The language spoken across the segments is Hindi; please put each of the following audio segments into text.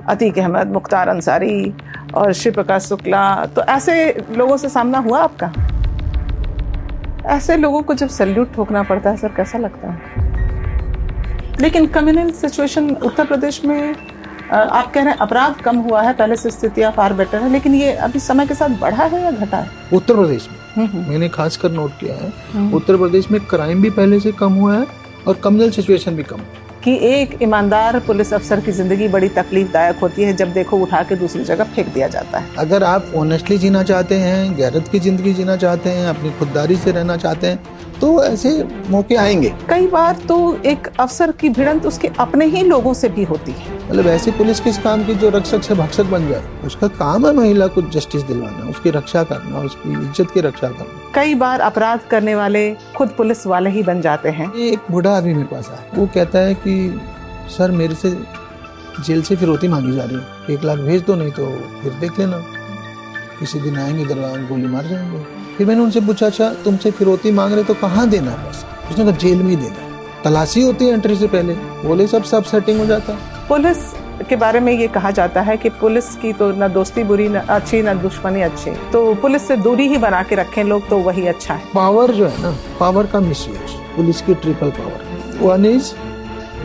अतीक अहमद, मुख्तार अंसारी और शिव प्रकाश शुक्ला, तो ऐसे लोगों से सामना हुआ आपका? ऐसे लोगों को जब सैल्यूट ठोकना पड़ता है सर, कैसा लगता है? लेकिन कम्युनल सिचुएशन उत्तर प्रदेश में आप कह रहे हैं अपराध कम हुआ है, पहले से स्थितियां फार बेटर है, लेकिन ये अभी समय के साथ बढ़ा है या घटा है? उत्तर प्रदेश में मैंने खासकर नोट किया है, उत्तर प्रदेश में क्राइम भी पहले से कम हुआ है और कम्युनल सिचुएशन भी कम कि एक ईमानदार पुलिस अफसर की जिंदगी बड़ी तकलीफदायक होती है जब देखो उठा के दूसरी जगह फेंक दिया जाता है। अगर आप ऑनेस्टली जीना चाहते हैं, गैरत की जिंदगी जीना चाहते हैं, अपनी खुददारी से रहना चाहते हैं, तो ऐसे मौके आएंगे। कई बार तो एक अफसर की भिड़ंत उसके अपने ही लोगों से भी होती है। मतलब ऐसी पुलिस किस काम की जो रक्षक से भक्षक बन जाए? उसका काम है महिला को जस्टिस दिलवाना, उसकी रक्षा करना, उसकी इज्जत की रक्षा करना। कई बार अपराध करने वाले खुद पुलिस वाले ही बन जाते हैं। एक बूढ़ा आदमी मेरे पास आया, वो कहता है कि सर मेरे से जेल से फिरौती मांगी जा रही है, 1 लाख भेज दो, नहीं तो फिर देख लेना, किसी दिन आएंगे दरबार गोली मार जाएंगे। फिर मैंने उनसे पूछा, अच्छा तुमसे फिरौती मांग रहे तो कहाँ देना है पैसा? उसने कहा जेल में ही देना है, तलाशी होती है एंट्री से पहले। बोले सब सेटिंग हो जाता। पुलिस के बारे में ये कहा जाता है कि पुलिस की तो न दोस्ती बुरी, न अच्छी, न दुश्मनी अच्छी, तो पुलिस से दूरी ही बना के रखें लोग तो वही अच्छा है। पावर जो है ना, पावर का मिसयूज, पुलिस की triple power. One is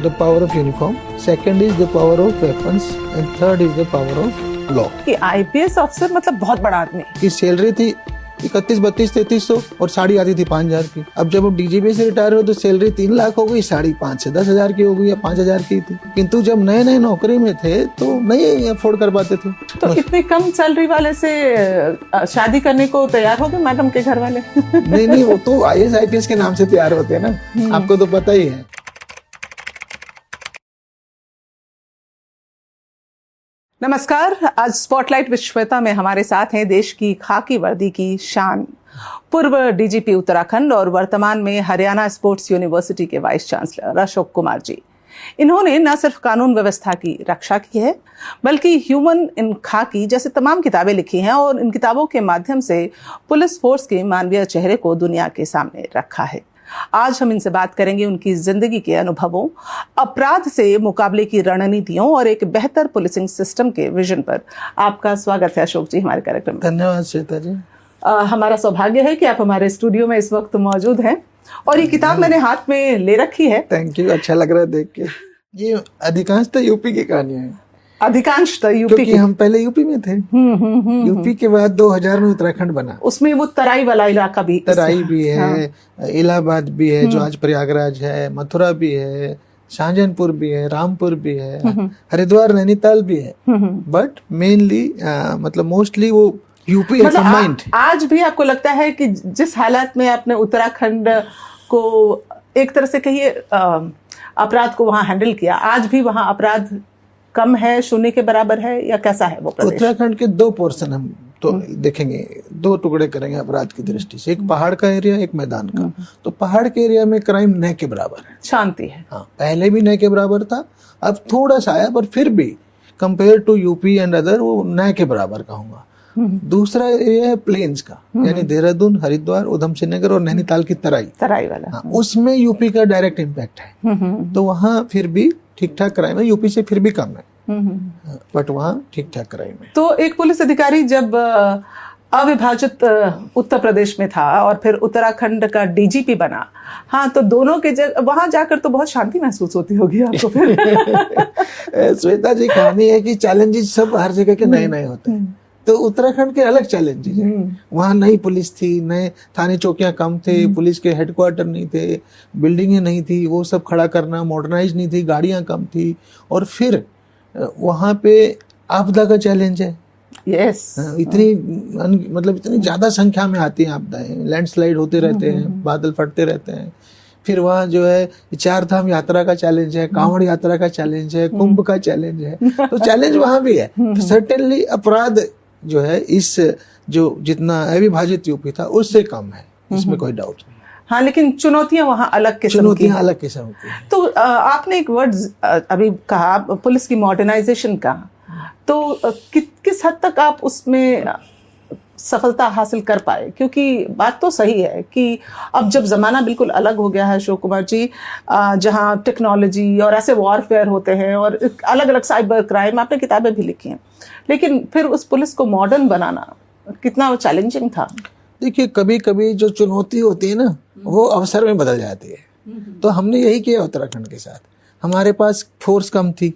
the power of uniform, second is the power of weapons and third is the power of law. कि आईपीएस अफसर मतलब बहुत बड़ा आदमी की सैलरी थी 31, 32, 3300 और साड़ी आती थी 5000 की। अब जब वो डीजीपी से रिटायर हो तो सैलरी 3 लाख हो गई, साड़ी 5 से 10,000 की हो गई या 5,000 की थी। किंतु जब नए नए नौकरी में थे तो नहीं अफोर्ड कर पाते थे। तो इतनी कम सैलरी वाले से शादी करने को तैयार हो गए मैडम के घर वाले? नहीं, वो तो IAS IPS के नाम से तैयार होते हैं ना, आपको तो पता ही है। नमस्कार, आज स्पॉटलाइट विद श्वेता में हमारे साथ हैं देश की खाकी वर्दी की शान, पूर्व डीजीपी उत्तराखंड और वर्तमान में हरियाणा स्पोर्ट्स यूनिवर्सिटी के वाइस चांसलर अशोक कुमार जी। इन्होंने न सिर्फ कानून व्यवस्था की रक्षा की है बल्कि ह्यूमन इन खाकी जैसे तमाम किताबें लिखी हैं और इन किताबों के माध्यम से पुलिस फोर्स के मानवीय चेहरे को दुनिया के सामने रखा है। आज हम इनसे बात करेंगे उनकी जिंदगी के अनुभवों, अपराध से मुकाबले की रणनीतियों और एक बेहतर पुलिसिंग सिस्टम के विजन पर। आपका स्वागत है अशोक जी हमारे कार्यक्रम में। धन्यवाद श्वेता जी। हमारा सौभाग्य है कि आप हमारे स्टूडियो में इस वक्त मौजूद हैं और ये किताब मैंने हाथ में ले रखी है। थैंक यू, अच्छा लग रहा है देख के। ये अधिकांशतः यूपी की कहानियां हैं। अधिकांशतः यूपी, क्योंकि हम पहले यूपी में थे। यूपी के बाद 2000 में उत्तराखंड बना। उसमें वो तराई वाला इलाका भी, तराई भी है, इलाहाबाद भी है जो आज प्रयागराज है, मथुरा भी है, शाहजहानपुर भी है, रामपुर भी है, हरिद्वार, नैनीताल भी है, बट मेनली मतलब मोस्टली वो यूपी है कंबाइंड। आज भी आपको लगता है कि जिस हालात में आपने उत्तराखंड को एक तरह से कहिए अपराध को वहां हैंडल किया, आज भी वहां अपराध कम है, शून्य के बराबर है या कैसा है वो प्रदेश? उत्तराखंड के 2 पोर्शन हम तो देखेंगे, 2 टुकड़े करेंगे अपराध की दृष्टि से, एक पहाड़ का एरिया, एक मैदान का। तो पहाड़ के एरिया में क्राइम न के बराबर है, शांति है। हाँ, पहले भी न के बराबर था, अब थोड़ा सा आया, पर फिर भी compare to UP and other वो न के बराबर कहूंगा। दूसरा एरिया है प्लेन्स का, यानी देहरादून, हरिद्वार, उधम सिंह नगर और नैनीताल की तराई वाला। हाँ, उसमें यूपी का डायरेक्ट इम्पैक्ट है, तो वहाँ फिर भी ठीक ठाक क्राइम है। यूपी से फिर भी कम है, बट वहाँ ठीक ठाक क्राइम है। तो एक पुलिस अधिकारी जब अविभाजित उत्तर प्रदेश में था और फिर उत्तराखंड का डीजीपी बना, हाँ, तो दोनों के वहां जाकर तो बहुत शांति महसूस होती होगी आपको फिर? श्वेता जी, कहानी है कि चैलेंजेस सब हर जगह के नए नए होते हैं, तो उत्तराखंड के अलग चैलेंजेस हैं। वहाँ नई पुलिस थी, नए थाने चौकियां कम थे, पुलिस के हेडक्वार्टर नहीं थे, बिल्डिंगें नहीं थी, वो सब खड़ा करना, मॉडर्नाइज नहीं थी, गाड़ियां कम थी, और फिर वहाँ पे आपदा का चैलेंज है। यस, इतनी ज्यादा संख्या में आती हैं आपदाएं, लैंडस्लाइड होते रहते हैं, बादल फटते रहते हैं। फिर वहाँ जो है 4 धाम यात्रा का चैलेंज है, कांवड़ यात्रा का चैलेंज है, कुंभ का चैलेंज है, तो चैलेंज वहाँ भी है। सर्टेनली अपराध जो है इस जो जितना अविभाजित यूपी था उससे कम है, इसमें कोई डाउट नहीं। हाँ, लेकिन चुनौतियां वहाँ अलग किस्म की हैं। तो आपने एक वर्ड अभी कहा पुलिस की मॉडर्नाइजेशन का, तो किस हद तक आप उसमें सफलता हासिल कर पाए? क्योंकि बात तो सही है कि अब जब ज़माना बिल्कुल अलग हो गया है अशोक कुमार जी, जहां टेक्नोलॉजी और ऐसे वॉरफेयर होते हैं और अलग अलग साइबर क्राइम, आपने किताबें भी लिखी हैं, लेकिन फिर उस पुलिस को मॉडर्न बनाना कितना चैलेंजिंग था? देखिए, कभी कभी जो चुनौती होती है ना, वो अवसर में बदल जाती है। तो हमने यही किया उत्तराखंड के साथ। हमारे पास फोर्स कम थी,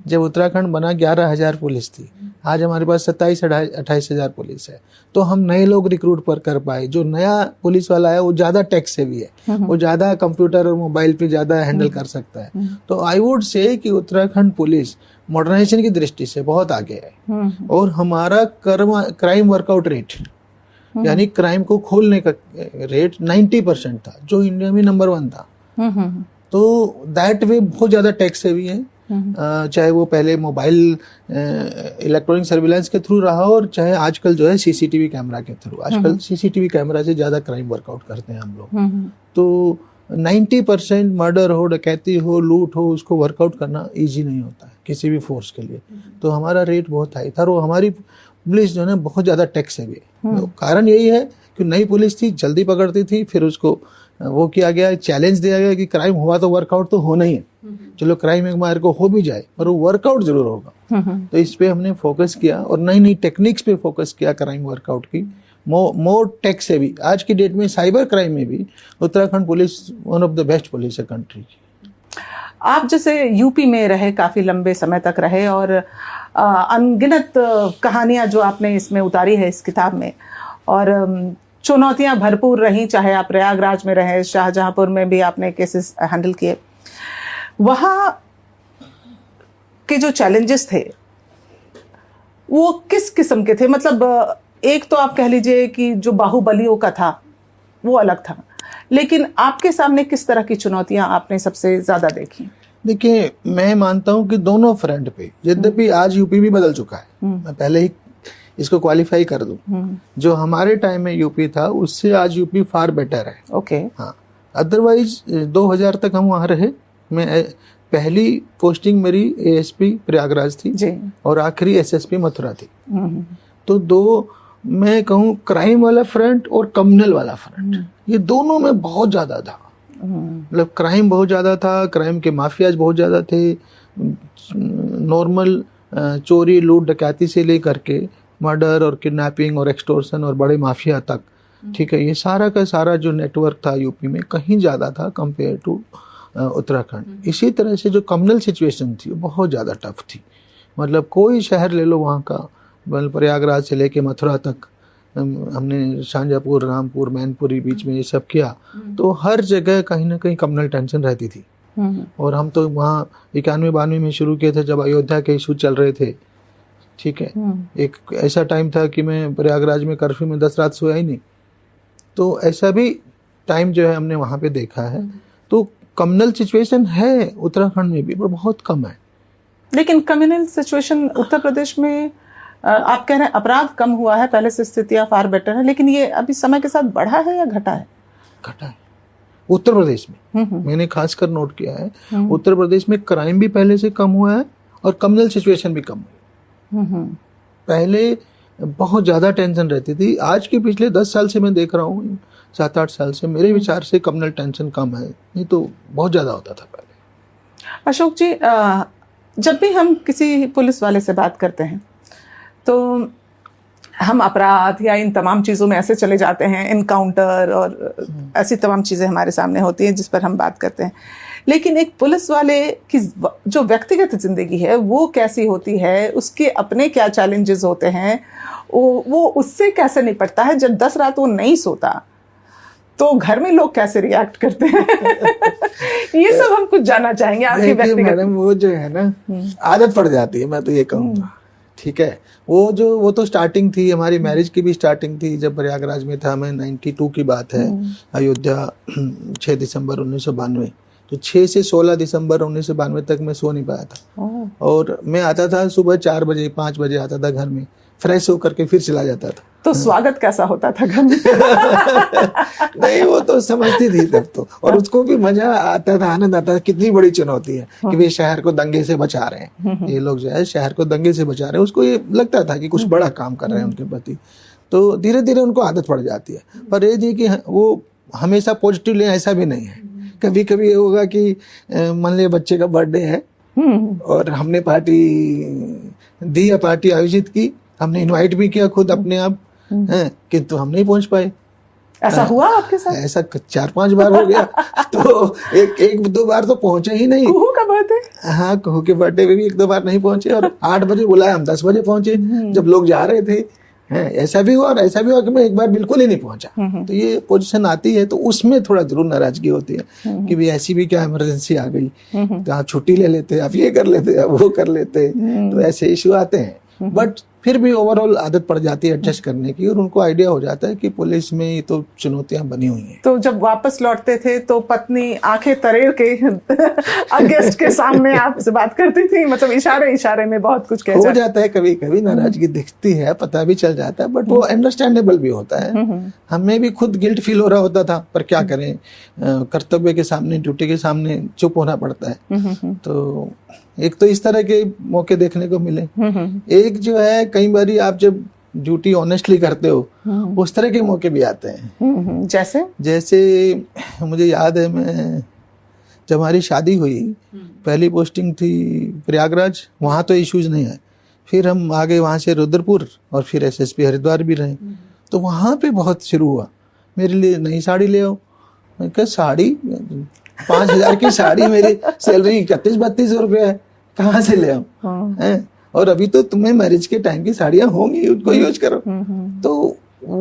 जब उत्तराखंड बना 11,000 पुलिस थी, आज हमारे पास 27-28 पुलिस है। तो हम नए लोग रिक्रूट पर कर पाए। जो नया पुलिस वाला है वो ज्यादा टेक सेवी है, वो ज्यादा कंप्यूटर और मोबाइल पे ज्यादा हैंडल कर सकता है। तो आई वुड से कि उत्तराखंड पुलिस मॉडर्नाइजेशन की दृष्टि से बहुत आगे है। और हमारा क्राइम वर्कआउट रेट, यानी क्राइम को खोलने का रेट 90% था, जो इंडिया में नंबर 1 था। तो दैट वे बहुत ज्यादा टेक सेवी है। चाहे वो पहले मोबाइल इलेक्ट्रॉनिक सर्विलांस के थ्रू रहा, और चाहे आजकल जो है सीसीटीवी कैमरा के थ्रू। आजकल सीसीटीवी कैमरा से ज्यादा क्राइम वर्कआउट करते हैं हम लोग। तो 90% मर्डर हो, डकैती हो, लूट हो, उसको वर्कआउट करना इजी नहीं होता है किसी भी फोर्स के लिए। तो हमारा रेट बहुत हाई था, और हमारी पुलिस जो है बहुत ज्यादा टेक सेवी है। कारण यही है कि नई पुलिस थी, जल्दी पकड़ती थी, फिर उसको वो किया गया, चैलेंज दिया गया कि क्राइम हुआ तो वर्कआउट तो होना ही है। चलो क्राइम एक बार को हो भी जाए, पर वो वर्कआउट जरूर होगा। तो इस पे हमने फोकस किया और नई नई टेक्निक्स पे फोकस किया क्राइम वर्कआउट की। मोर टेक से भी आज की डेट में साइबर क्राइम में भी Uttarakhand police one of the best police है कंट्री की। आप जैसे यूपी में रहे, काफी लंबे समय तक रहे, और अनगिनत कहानियां जो आपने इसमें उतारी है इस किताब में, और चुनौतियां भरपूर रही, चाहे आप प्रयागराज में रहे, शाहजहांपुर में भी आपने केसेस हैंडल किए। वहां के जो चैलेंजेस थे वो किस किस्म के थे? मतलब एक तो आप कह लीजिए कि जो बाहुबलियों का था वो अलग था, लेकिन आपके सामने किस तरह की चुनौतियां आपने सबसे ज्यादा देखी? देखिए, मैं मानता हूं कि दोनों फ्रंट पे, यद्यपि आज यूपी भी बदल चुका है, मैं पहले ही इसको क्वालिफाई कर दूं। जो हमारे टाइम में यूपी था उससे आज यूपी फार बेटर है। ओके। हाँ, अदरवाइज 2000 तक हम वहां रहे। मैं पहली पोस्टिंग मेरी एएसपी प्रयागराज थी जी, और आखिरी एसएसपी मथुरा थी। तो दो, मैं कहूँ, क्राइम वाला फ्रंट और कम्युनल वाला फ्रंट, ये दोनों में बहुत ज्यादा था। मतलब क्राइम बहुत ज्यादा था, क्राइम के माफियाज बहुत ज्यादा थे। नॉर्मल चोरी, लूट, डकैती से लेकर के मर्डर और किडनैपिंग और एक्सटोर्शन और बड़े माफिया तक, ठीक है, ये सारा का सारा जो नेटवर्क था यूपी में कहीं ज्यादा था कंपेयर टू उत्तराखंड। इसी तरह से जो कम्युनल सिचुएशन थी वो बहुत ज्यादा टफ थी। मतलब कोई शहर ले लो वहाँ का, प्रयागराज से लेके मथुरा तक, हमने शाहजहांपुर, रामपुर, मैनपुरी बीच में ये सब किया, तो हर जगह कहीं ना कहीं कम्युनल टेंशन रहती थी। और हम तो वहाँ 91-92 में शुरू किए थे, जब अयोध्या के इशू चल रहे थे, ठीक है। एक ऐसा टाइम था कि मैं प्रयागराज में कर्फ्यू में 10 रात सोया ही नहीं। तो ऐसा भी टाइम जो है हमने वहाँ पे देखा है। तो कम्युनल सिचुएशन है उत्तराखंड में भी, पर बहुत कम है। लेकिन कम्युनल सिचुएशन उत्तर प्रदेश में, आप कह रहे हैं अपराध कम हुआ है, पहले से स्थितियां फार बेटर है, लेकिन ये अभी समय के साथ बढ़ा है या घटा है? घटा है उत्तर प्रदेश में। मैंने खासकर नोट किया है, उत्तर प्रदेश में क्राइम भी पहले से कम हुआ है और कम्युनल सिचुएशन भी कम हुई। पहले बहुत ज्यादा टेंशन रहती थी। आज के पिछले 10 साल से मैं देख रहा हूँ, 7-8 साल से, मेरे विचार से कम्युनल टेंशन कम है, नहीं तो बहुत ज्यादा होता था पहले। अशोक जी, जब भी हम किसी पुलिस वाले से बात करते हैं तो हम अपराध या इन तमाम चीज़ों में ऐसे चले जाते हैं, इनकाउंटर और ऐसी तमाम चीज़ें हमारे सामने होती हैं जिस पर हम बात करते हैं, लेकिन एक पुलिस वाले की जो व्यक्तिगत जिंदगी है वो कैसी होती है, उसके अपने क्या चैलेंजेस होते हैं, वो उससे कैसे निपटता है? जब 10 रात वो नहीं सोता तो घर में लोग कैसे रिएक्ट करते हैं? ये सब हम कुछ जानना चाहेंगे आपकी व्यक्तिगत। मैडम, वो जो है ना, आदत पड़ जाती है, मैं तो ये कहूँगा, ठीक है। वो तो स्टार्टिंग थी, हमारी मैरिज की भी स्टार्टिंग थी जब प्रयागराज में था मैं। 92 की बात है, अयोध्या 6 दिसंबर 1992। तो 6 से 16 दिसंबर 1992 तक मैं सो नहीं पाया था। और मैं आता था सुबह 4 बजे 5 बजे आता था घर में, फ्रेश होकर के फिर चला जाता था। तो स्वागत कैसा होता था घर में? नहीं, वो तो समझती थी तब तो, और उसको भी मजा आता था, आनंद आता था। कितनी बड़ी चुनौती है कि वे शहर को दंगे से बचा रहे हैं, ये लोग जो है शहर को दंगे से बचा रहे हैं। उसको ये लगता था कि कुछ बड़ा काम कर रहे हैं उनके प्रति। तो धीरे धीरे उनको आदत पड़ जाती है। पर ये नहीं कि वो हमेशा पॉजिटिव ले, ऐसा भी नहीं है। कभी कभी ये होगा कि मान लिया बच्चे का बर्थडे है और हमने पार्टी दी या पार्टी आयोजित की, हमने इनवाइट भी किया खुद अपने आप, किंतु हम नहीं पहुंच पाए। ऐसा हुआ आपके साथ? ऐसा 4-5 बार हो गया। तो एक दो बार तो पहुंचे ही नहीं। कुहू का बर्थडे? हाँ, कुहू के बर्थडे में भी 1-2 बार नहीं पहुंचे, और 8 बजे बुलाया, हम 10 बजे पहुंचे जब लोग जा रहे थे। ऐसा भी हुआ और ऐसा भी हुआ कि मैं एक बार बिल्कुल ही नहीं पहुंचा। तो ये पोजीशन आती है तो उसमें थोड़ा जरूर नाराजगी होती है कि भाई ऐसी भी क्या इमरजेंसी आ गई, तो आप छुट्टी ले लेते, आप ये कर लेते, आप वो कर लेते, तो ऐसे इश्यू आते हैं। बट फिर भी ओवरऑल आदत पड़ जाती है एडजस्ट करने की, और उनको आइडिया हो जाता है कि पुलिस में ये तो चुनौतियां बनी हुई हैं। तो जब वापस लौटते थे तो पत्नी आंखें तरेर के गेस्ट के सामने आपसे बात करती थी, मतलब इशारे में बहुत कुछ हो जाता है, कभी कभी नाराजगी दिखती है, पता भी चल जाता है, बट वो अंडरस्टैंडेबल भी होता है। हमें भी खुद गिल्ट फील हो रहा होता था, पर क्या करें, कर्तव्य के सामने, ड्यूटी के सामने चुप होना पड़ता है। तो एक तो इस तरह के मौके देखने को मिले। एक जो है, कई बार आप जब ड्यूटी ऑनेस्टली करते हो उस तरह के मौके भी आते हैं। जैसे मुझे याद है, मैं जब हमारी शादी हुई, पहली पोस्टिंग थी प्रयागराज, वहां तो इश्यूज नहीं है। फिर हम आगे वहां से रुद्रपुर और फिर एसएसपी हरिद्वार भी रहे, तो वहां पे बहुत शुरू हुआ, मेरे लिए नई साड़ी ले आओ। मैं कहा साड़ी, 5,000 की साड़ी, मेरी सैलरी 31-32 रुपये है, कहाँ से ले आऊं? और अभी तो तुम्हें मैरिज के टाइम की साड़ियां होंगी, उनको यूज करो। तो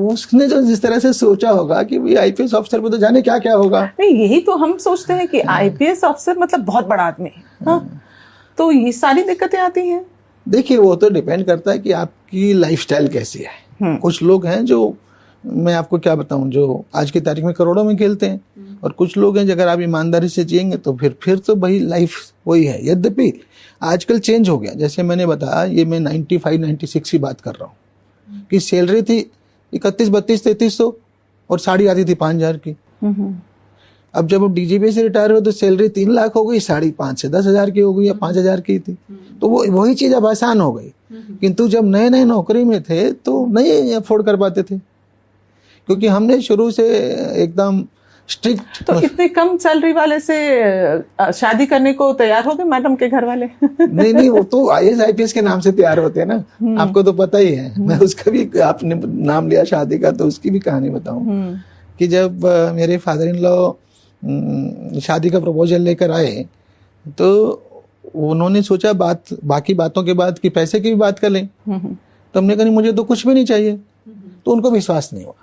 उसने जो जिस तरह से सोचा होगा कि भाई आईपीएस ऑफिसर पे तो जाने क्या क्या होगा। नहीं, यही तो हम सोचते हैं कि आईपीएस ऑफिसर मतलब बहुत बड़ा आदमी है। तो ये सारी दिक्कतें आती हैं। देखिए, वो तो डिपेंड करता है कि आपकी लाइफस्टाइल कैसी है। कुछ लोग हैं जो, मैं आपको क्या बताऊं, जो आज की तारीख में करोड़ों में खेलते हैं, और कुछ लोग हैं जो अगर आप ईमानदारी से जिएंगे तो फिर तो भाई लाइफ वही है। यद्यपि आजकल चेंज हो गया, जैसे मैंने बताया, ये मैं 95-96 की बात कर रहा हूँ कि सैलरी थी 31-32-3300 और साड़ी आती थी 5,000 की। अब जब आप डीजीपी से रिटायर हो तो सैलरी 3 लाख हो गई, साड़ी 5 से 10,000 की हो गई या 5,000 की थी। तो वो वही चीज अब आसान हो गई। किंतु जब नए नए नौकरी में थे तो नहीं अफोर्ड कर पाते थे, क्योंकि हमने शुरू से एकदम स्ट्रिक्ट। तो इतने कम सैलरी वाले से शादी करने को तैयार हो गए मैडम के घर वाले? नहीं, वो तो आईएएस आईपीएस के नाम से तैयार होते हैं ना, आपको तो पता ही है। मैं उसका भी, आपने नाम लिया शादी का, तो उसकी भी कहानी बताऊं कि जब मेरे फादर इन लॉ शादी का प्रपोजल लेकर आए, तो उन्होंने सोचा बाकी बातों के बाद कि पैसे की भी बात कर लें। तो हमने कहा मुझे तो कुछ भी नहीं चाहिए। तो उनको विश्वास नहीं हुआ।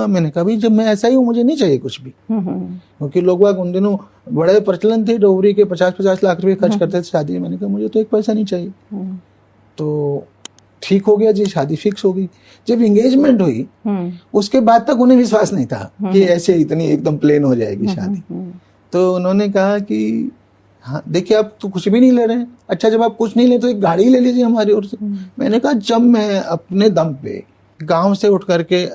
मैंने कहा भाई, जब मैं ऐसा ही हूँ, मुझे नहीं चाहिए कुछ भी। क्योंकि लोग उन दिनों बड़े प्रचलन थे, डोगरी के 50-50 लाख रुपए खर्च करते थे शादी में। मैंने कहा मुझे तो एक पैसा नहीं चाहिए। तो ठीक हो गया जी, शादी फिक्स हो गई। जब एंगेजमेंट हुई उसके बाद तक उन्हें विश्वास नहीं था कि ऐसे इतनी एकदम प्लेन हो जाएगी शादी। तो उन्होंने कहा कि हाँ देखिए, आप तो कुछ भी नहीं ले रहे हैं। अच्छा, जब आप कुछ नहीं ले तो एक गाड़ी ले लीजिए हमारी ओर से। मैंने कहा जब मैं अपने दम पे गांव से उठ करके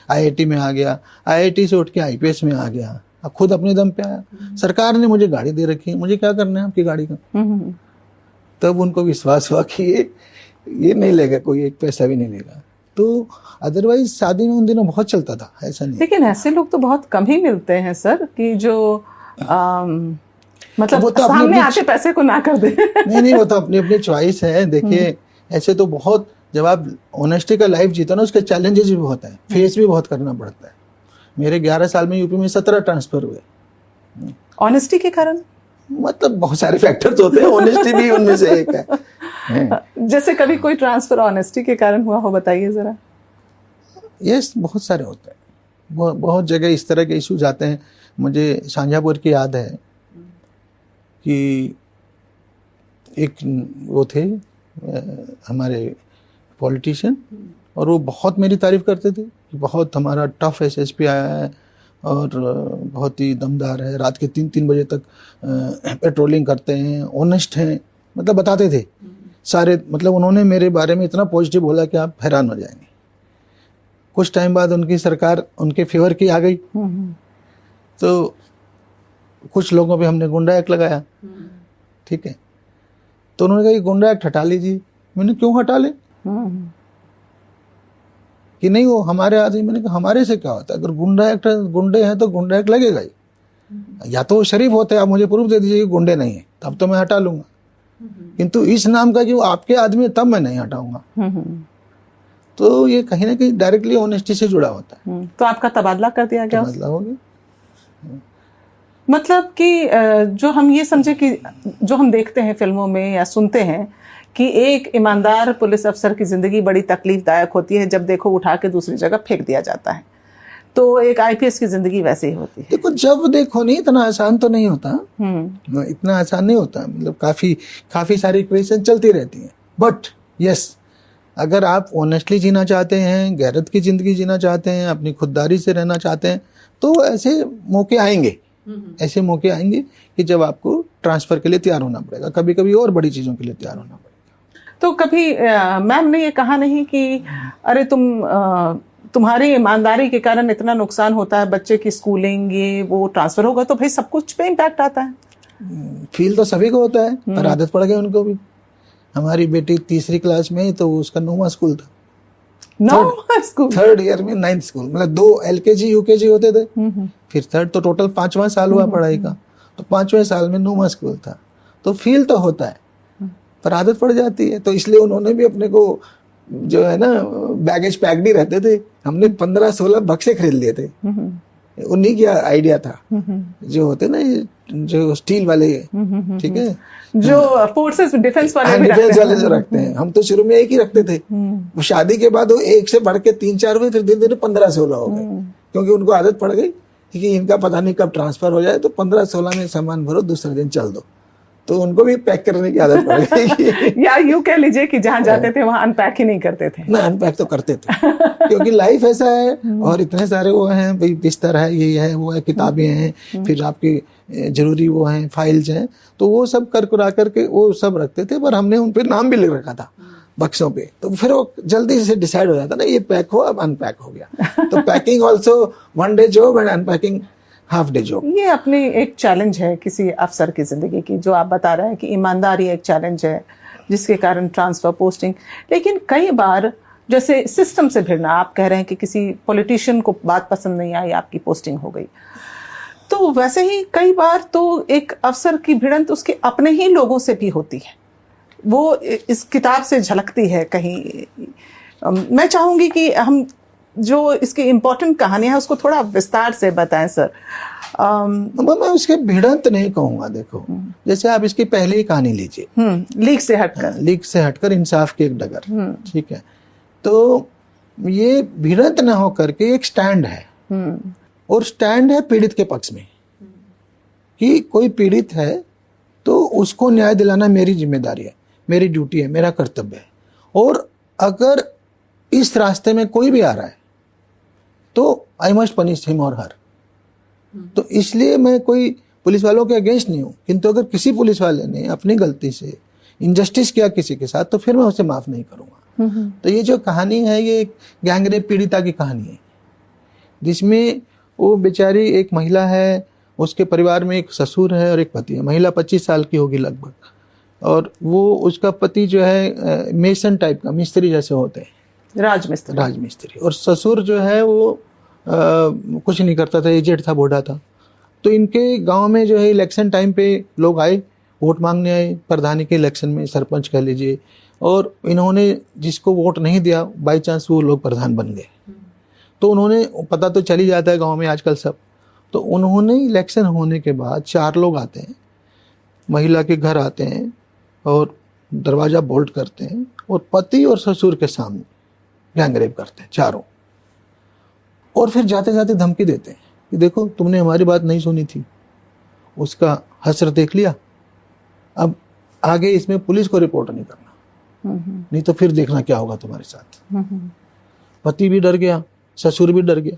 आईआईटी में आ गया, आईआईटी से उठ के आईपीएस में आ गया, अब खुद अपने दम पे आया, सरकार ने मुझे गाड़ी दे रखी है, मुझे क्या करना है आपकी गाड़ी का? तब उनको विश्वास हुआ कि ये नहीं लेगा, कोई एक पैसा भी नहीं लेगा। तो अदरवाइज शादी में उन दिनों बहुत चलता था, ऐसा नहीं। लेकिन ऐसे लोग तो बहुत कम ही मिलते हैं सर, कि जो मतलब वो तो सामने आते पैसे को ना कर दे। नहीं, वो तो अपनी अपनी चॉइस है। देखिए, ऐसे तो बहुत, जब आप ऑनेस्टी का लाइफ जीते ना, उसके चैलेंजेस भी बहुत है, फेस भी बहुत करना पड़ता है। मेरे 11 साल में यूपी में 17 ट्रांसफर हुए। ऑनेस्टी के कारण? मतलब बहुत सारे फैक्टर्स होते हैं, ऑनेस्टी भी उनमें से एक है। जैसे कभी कोई ट्रांसफर ऑनेस्टी के कारण हुआ हो, बताइए जरा। यस, बहुत सारे होते हैं, बहुत जगह इस तरह के इश्यूज आते हैं। मुझे शांजापुर की याद है कि एक वो थे हमारे पॉलिटिशियन, और वो बहुत मेरी तारीफ करते थे कि बहुत हमारा टफ एसएसपी आया है और बहुत ही दमदार है, रात के 3-3 बजे तक पेट्रोलिंग करते हैं, ऑनेस्ट हैं, मतलब बताते थे सारे। मतलब उन्होंने मेरे बारे में इतना पॉजिटिव बोला कि आप हैरान हो जाएंगे। कुछ टाइम बाद उनकी सरकार उनके फेवर की आ गई, तो कुछ लोगों पे हमने गुंडा एक्ट लगाया। ठीक है, तो उन्होंने कहा गुंडा एक्ट हटा लीजिए। मैंने क्यों हटा ले? कि नहीं वो हमारे आदमी। मैंने कहा हमारे से क्या होता है, अगर गुंडा एक्ट गुंडे हैं तो गुंडा एक्ट लगेगा ही। या तो वो शरीफ होते हैं, आप मुझे प्रूफ दे दीजिए कि गुंडे नहीं है, तब तो मैं हटा लूंगा, किंतु इस नाम का कि वो आपके आदमी है तब मैं नहीं हटाऊंगा। तो ये कहीं ना कहीं डायरेक्टली ऑनेस्टी से जुड़ा होता है। तो आपका तबादला कर दिया गया? मतलब हो गया। मतलब कि जो हम ये समझे कि जो हम देखते हैं फिल्मों में या सुनते हैं कि एक ईमानदार पुलिस अफसर की जिंदगी बड़ी तकलीफदायक होती है, जब देखो उठा के दूसरी जगह फेंक दिया जाता है, तो एक आईपीएस की जिंदगी वैसे ही होती है। देखो जब देखो नहीं, इतना आसान तो नहीं होता, इतना आसान नहीं होता। मतलब काफी सारी इक्वेशन चलती रहती हैं। बट यस, अगर आप ऑनेस्टली जीना चाहते हैं, गैरत की जिंदगी जीना चाहते हैं, अपनी खुददारी से रहना चाहते हैं, तो ऐसे मौके आएंगे। ऐसे मौके आएंगे कि जब आपको ट्रांसफर के लिए तैयार होना पड़ेगा, कभी कभी और बड़ी चीजों के लिए तैयार होना पड़ेगा। तो कभी मैम ने ये कहा नहीं कि अरे तुम्हारी ईमानदारी के कारण इतना नुकसान होता है, बच्चे की स्कूलिंग ये वो ट्रांसफर होगा तो भाई सब कुछ पे इम्पैक्ट आता है। फील तो सभी को होता है, पर आदत पड़ गई उनको भी। हमारी बेटी 3री क्लास में, तो उसका 9वां स्कूल था। 9वां स्कूल? 3rd ईयर में 9th स्कूल, मतलब 2 LKG UKG होते थे, फिर 3rd, तो टोटल 5वां साल हुआ पढ़ाई का। तो 5वें साल में 9वां स्कूल था। तो फील तो होता है, पर आदत पड़ जाती है। तो इसलिए उन्होंने भी अपने को जो है ना बैगेज पैक्ड ही रहते थे। हमने 15-16 बक्से खरीद लिए थे, उन्हीं की आइडिया था। जो होते ना जो स्टील वाले, ठीक है, जो फोर्सेस डिफेंस वाले भी डिफेंस वाले जो रखते हैं। हम तो शुरू में एक ही रखते थे, वो शादी के बाद वो एक से बढ़ के 3-4 हुए, फिर धीरे धीरे 15-16 हो गए, क्योंकि उनको आदत पड़ गई कि इनका पता नहीं कब ट्रांसफर हो जाए, तो 15-16 में सामान भरो, दूसरे दिन चल दो। तो उनको भी पैक करने की आदत पड़ गई। या यूं कह लीजिए कि जहां जाते थे वहां अनपैक ही नहीं करते थे। ना, अनपैक तो करते थे, क्योंकि लाइफ ऐसा है, और इतने सारे वो हैं भाई, बिस्तर है, ये है, वो है, किताबें हैं, फिर आपकी जरूरी वो हैं, फाइल्स हैं, तो वो सब कर कुरा करके वो सब रखते थे। पर हमने उन पे नाम भी लिख रखा था बक्सों पे, तो फिर वो जल्दी से डिसाइड हो जाता ना, ये पैक हो, अब अनपैक हो गया। तो packing also 1 day job and unpacking half day job. ये अपनी एक चैलेंज है किसी अफसर की जिंदगी की, जो आप बता रहे हैं कि ईमानदारी एक चैलेंज है जिसके कारण ट्रांसफर, पोस्टिंग। लेकिन कई बार जैसे सिस्टम से भिड़ना, आप कह रहे हैं कि किसी पॉलिटिशियन को बात पसंद नहीं आई, आपकी पोस्टिंग हो गई, तो वैसे ही कई बार तो एक अफसर की भिड़ंत उसके अपने ही लोगों से भी होती है। वो इस किताब से झलकती है कहीं। मैं चाहूंगी कि हम जो इसकी इम्पोर्टेंट कहानी है उसको थोड़ा विस्तार से बताएं सर। मैं उसके भिड़ंत नहीं कहूंगा। देखो जैसे आप इसकी पहली कहानी लीजिए, लीग से हटकर, लीग से हटकर इंसाफ की एक डगर, ठीक है, तो ये भिड़ंत ना हो करके एक स्टैंड है, और स्टैंड है पीड़ित के पक्ष में, कि कोई पीड़ित है तो उसको न्याय दिलाना मेरी जिम्मेदारी है, मेरी ड्यूटी है, मेरा कर्तव्य है। और अगर इस रास्ते में कोई भी आ रहा है तो आई मस्ट पनिश हिम और हर। तो इसलिए मैं कोई पुलिस वालों के अगेंस्ट नहीं हूं, किंतु अगर किसी पुलिस वाले ने अपनी गलती से इनजस्टिस किया किसी के साथ, तो फिर मैं उसे माफ नहीं करूंगा। तो ये जो कहानी है, ये एक गैंगरेप पीड़िता की कहानी है, जिसमें वो बेचारी एक महिला है, उसके परिवार में एक ससुर है और एक पति है। महिला 25 साल की होगी लगभग, और वो उसका पति जो है मेसन टाइप का, मिस्त्री जैसे होते हैं, राजमिस्त्री। और ससुर जो है वो कुछ नहीं करता था, एजेड था, बूढ़ा था। तो इनके गांव में जो है इलेक्शन टाइम पे लोग आए, वोट मांगने आए, प्रधानी के इलेक्शन में, सरपंच कह लीजिए, और इन्होंने जिसको वोट नहीं दिया, बाई चांस वो लोग प्रधान बन गए। तो उन्होंने, पता तो चल ही जाता है गाँव में आजकल सब, तो उन्होंने इलेक्शन होने के बाद 4 लोग आते हैं, महिला के घर आते हैं और दरवाजा बोल्ट करते हैं, और पति और ससुर के सामने गैंगरेप करते हैं चारों, और फिर जाते जाते धमकी देते हैं कि देखो तुमने हमारी बात नहीं सुनी थी, उसका हश्र देख लिया, अब आगे इसमें पुलिस को रिपोर्ट नहीं करना, नहीं तो फिर देखना क्या होगा तुम्हारे साथ। पति भी डर गया, ससुर भी डर गया।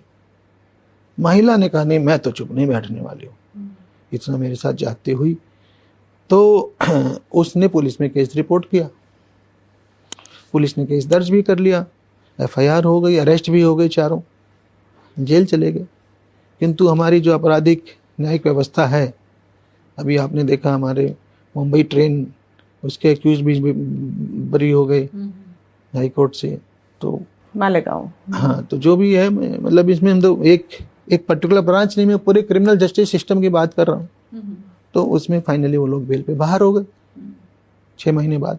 महिला ने कहा नहीं, मैं तो चुप नहीं बैठने वाली हूँ, इतना मेरे साथ जाती हुई। तो उसने पुलिस में केस रिपोर्ट किया, पुलिस ने केस दर्ज भी कर लिया, FIR हो गई, अरेस्ट भी हो गई, चारों जेल चले गए। किंतु हमारी जो आपराधिक न्यायिक व्यवस्था है, अभी आपने देखा हमारे मुंबई ट्रेन, उसके एक्यूज भी बरी हो गए हाई कोर्ट से। तो मालेगांव। हाँ, तो जो भी है, मतलब इसमें हम तो एक पर्टिकुलर ब्रांच नहीं, मैं पूरे क्रिमिनल जस्टिस सिस्टम की बात कर रहा हूँ। तो उसमें फाइनली वो लोग बेल पे बाहर हो गए 6 महीने बाद।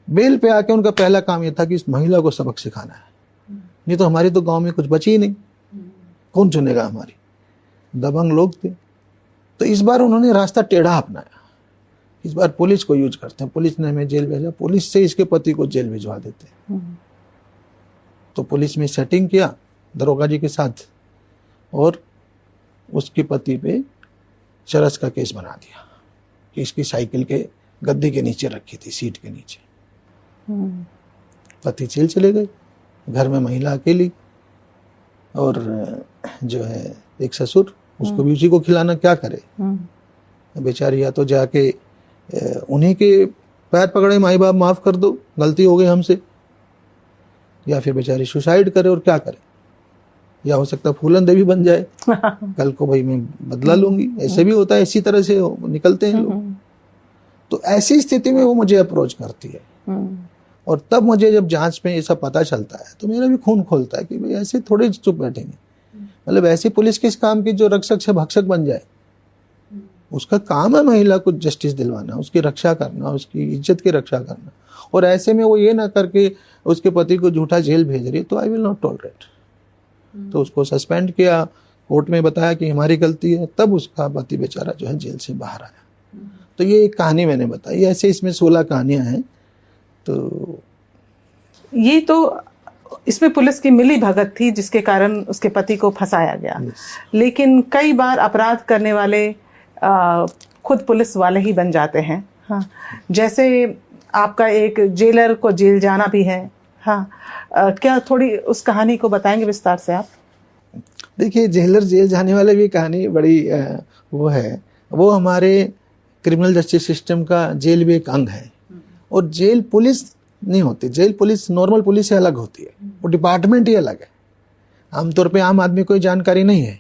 बेल पे आके उनका पहला काम ये था कि इस महिला को सबक सिखाना है, नहीं तो हमारी तो गांव में कुछ बची ही नहीं, कौन सुनेगा हमारी। दबंग लोग थे। तो इस बार उन्होंने रास्ता टेढ़ा अपनाया, इस बार पुलिस को यूज करते हैं। पुलिस ने हमें जेल भेजा, पुलिस से इसके पति को जेल भिजवा देते हैं। तो पुलिस में सेटिंग किया दरोगा जी के साथ और उसके पति पे चरस का केस बना दिया कि इसकी साइकिल के गद्दे के नीचे रखी थी, सीट के नीचे। पति जेल चले गए, घर में महिला अकेली, और जो है एक ससुर, उसको भी उसी को खिलाना, क्या करे बेचारी। या तो जाके उन्हीं के पैर पकड़े, माई बाप माफ कर दो, गलती हो गई हमसे, या फिर बेचारी सुसाइड करे, और क्या करे। या हो सकता फूलन देवी बन जाए कल को, भाई मैं बदला लूंगी, ऐसे भी होता है, इसी तरह से निकलते हैं लोग। तो ऐसी स्थिति में वो मुझे अप्रोच करती है, और तब मुझे जब जांच में ये सब पता चलता है तो मेरा भी खून खोलता है कि भाई ऐसे थोड़े चुप बैठेंगे। मतलब ऐसी पुलिस किस काम की जो रक्षक से भक्षक बन जाए। उसका काम है महिला को जस्टिस दिलवाना, उसकी रक्षा करना, उसकी इज्जत की रक्षा करना, और ऐसे में वो ये ना करके उसके पति को झूठा जेल भेज रही है, तो आई विल नॉट टॉलरेट। तो उसको सस्पेंड किया, कोर्ट में बताया कि हमारी गलती है, तब उसका पति बेचारा जो है जेल से बाहर आया। तो ये एक कहानी मैंने बताई, ऐसे इसमें 16 कहानियां हैं। तो ये तो इसमें पुलिस की मिली भगत थी जिसके कारण उसके पति को फंसाया गया। लेकिन कई बार अपराध करने वाले खुद पुलिस वाले ही बन जाते हैं। हाँ, जैसे आपका एक जेलर को जेल जाना भी है। हाँ, क्या थोड़ी उस कहानी को बताएंगे विस्तार से आप? देखिए, जेलर जेल जाने वाले भी कहानी बड़ी वो है। वो हमारे क्रिमिनल जस्टिस सिस्टम का जेल भी एक अंग है, और जेल पुलिस नहीं होती। जेल पुलिस नॉर्मल पुलिस से अलग होती है, वो डिपार्टमेंट ही अलग है। आमतौर पे आम आदमी को जानकारी नहीं है,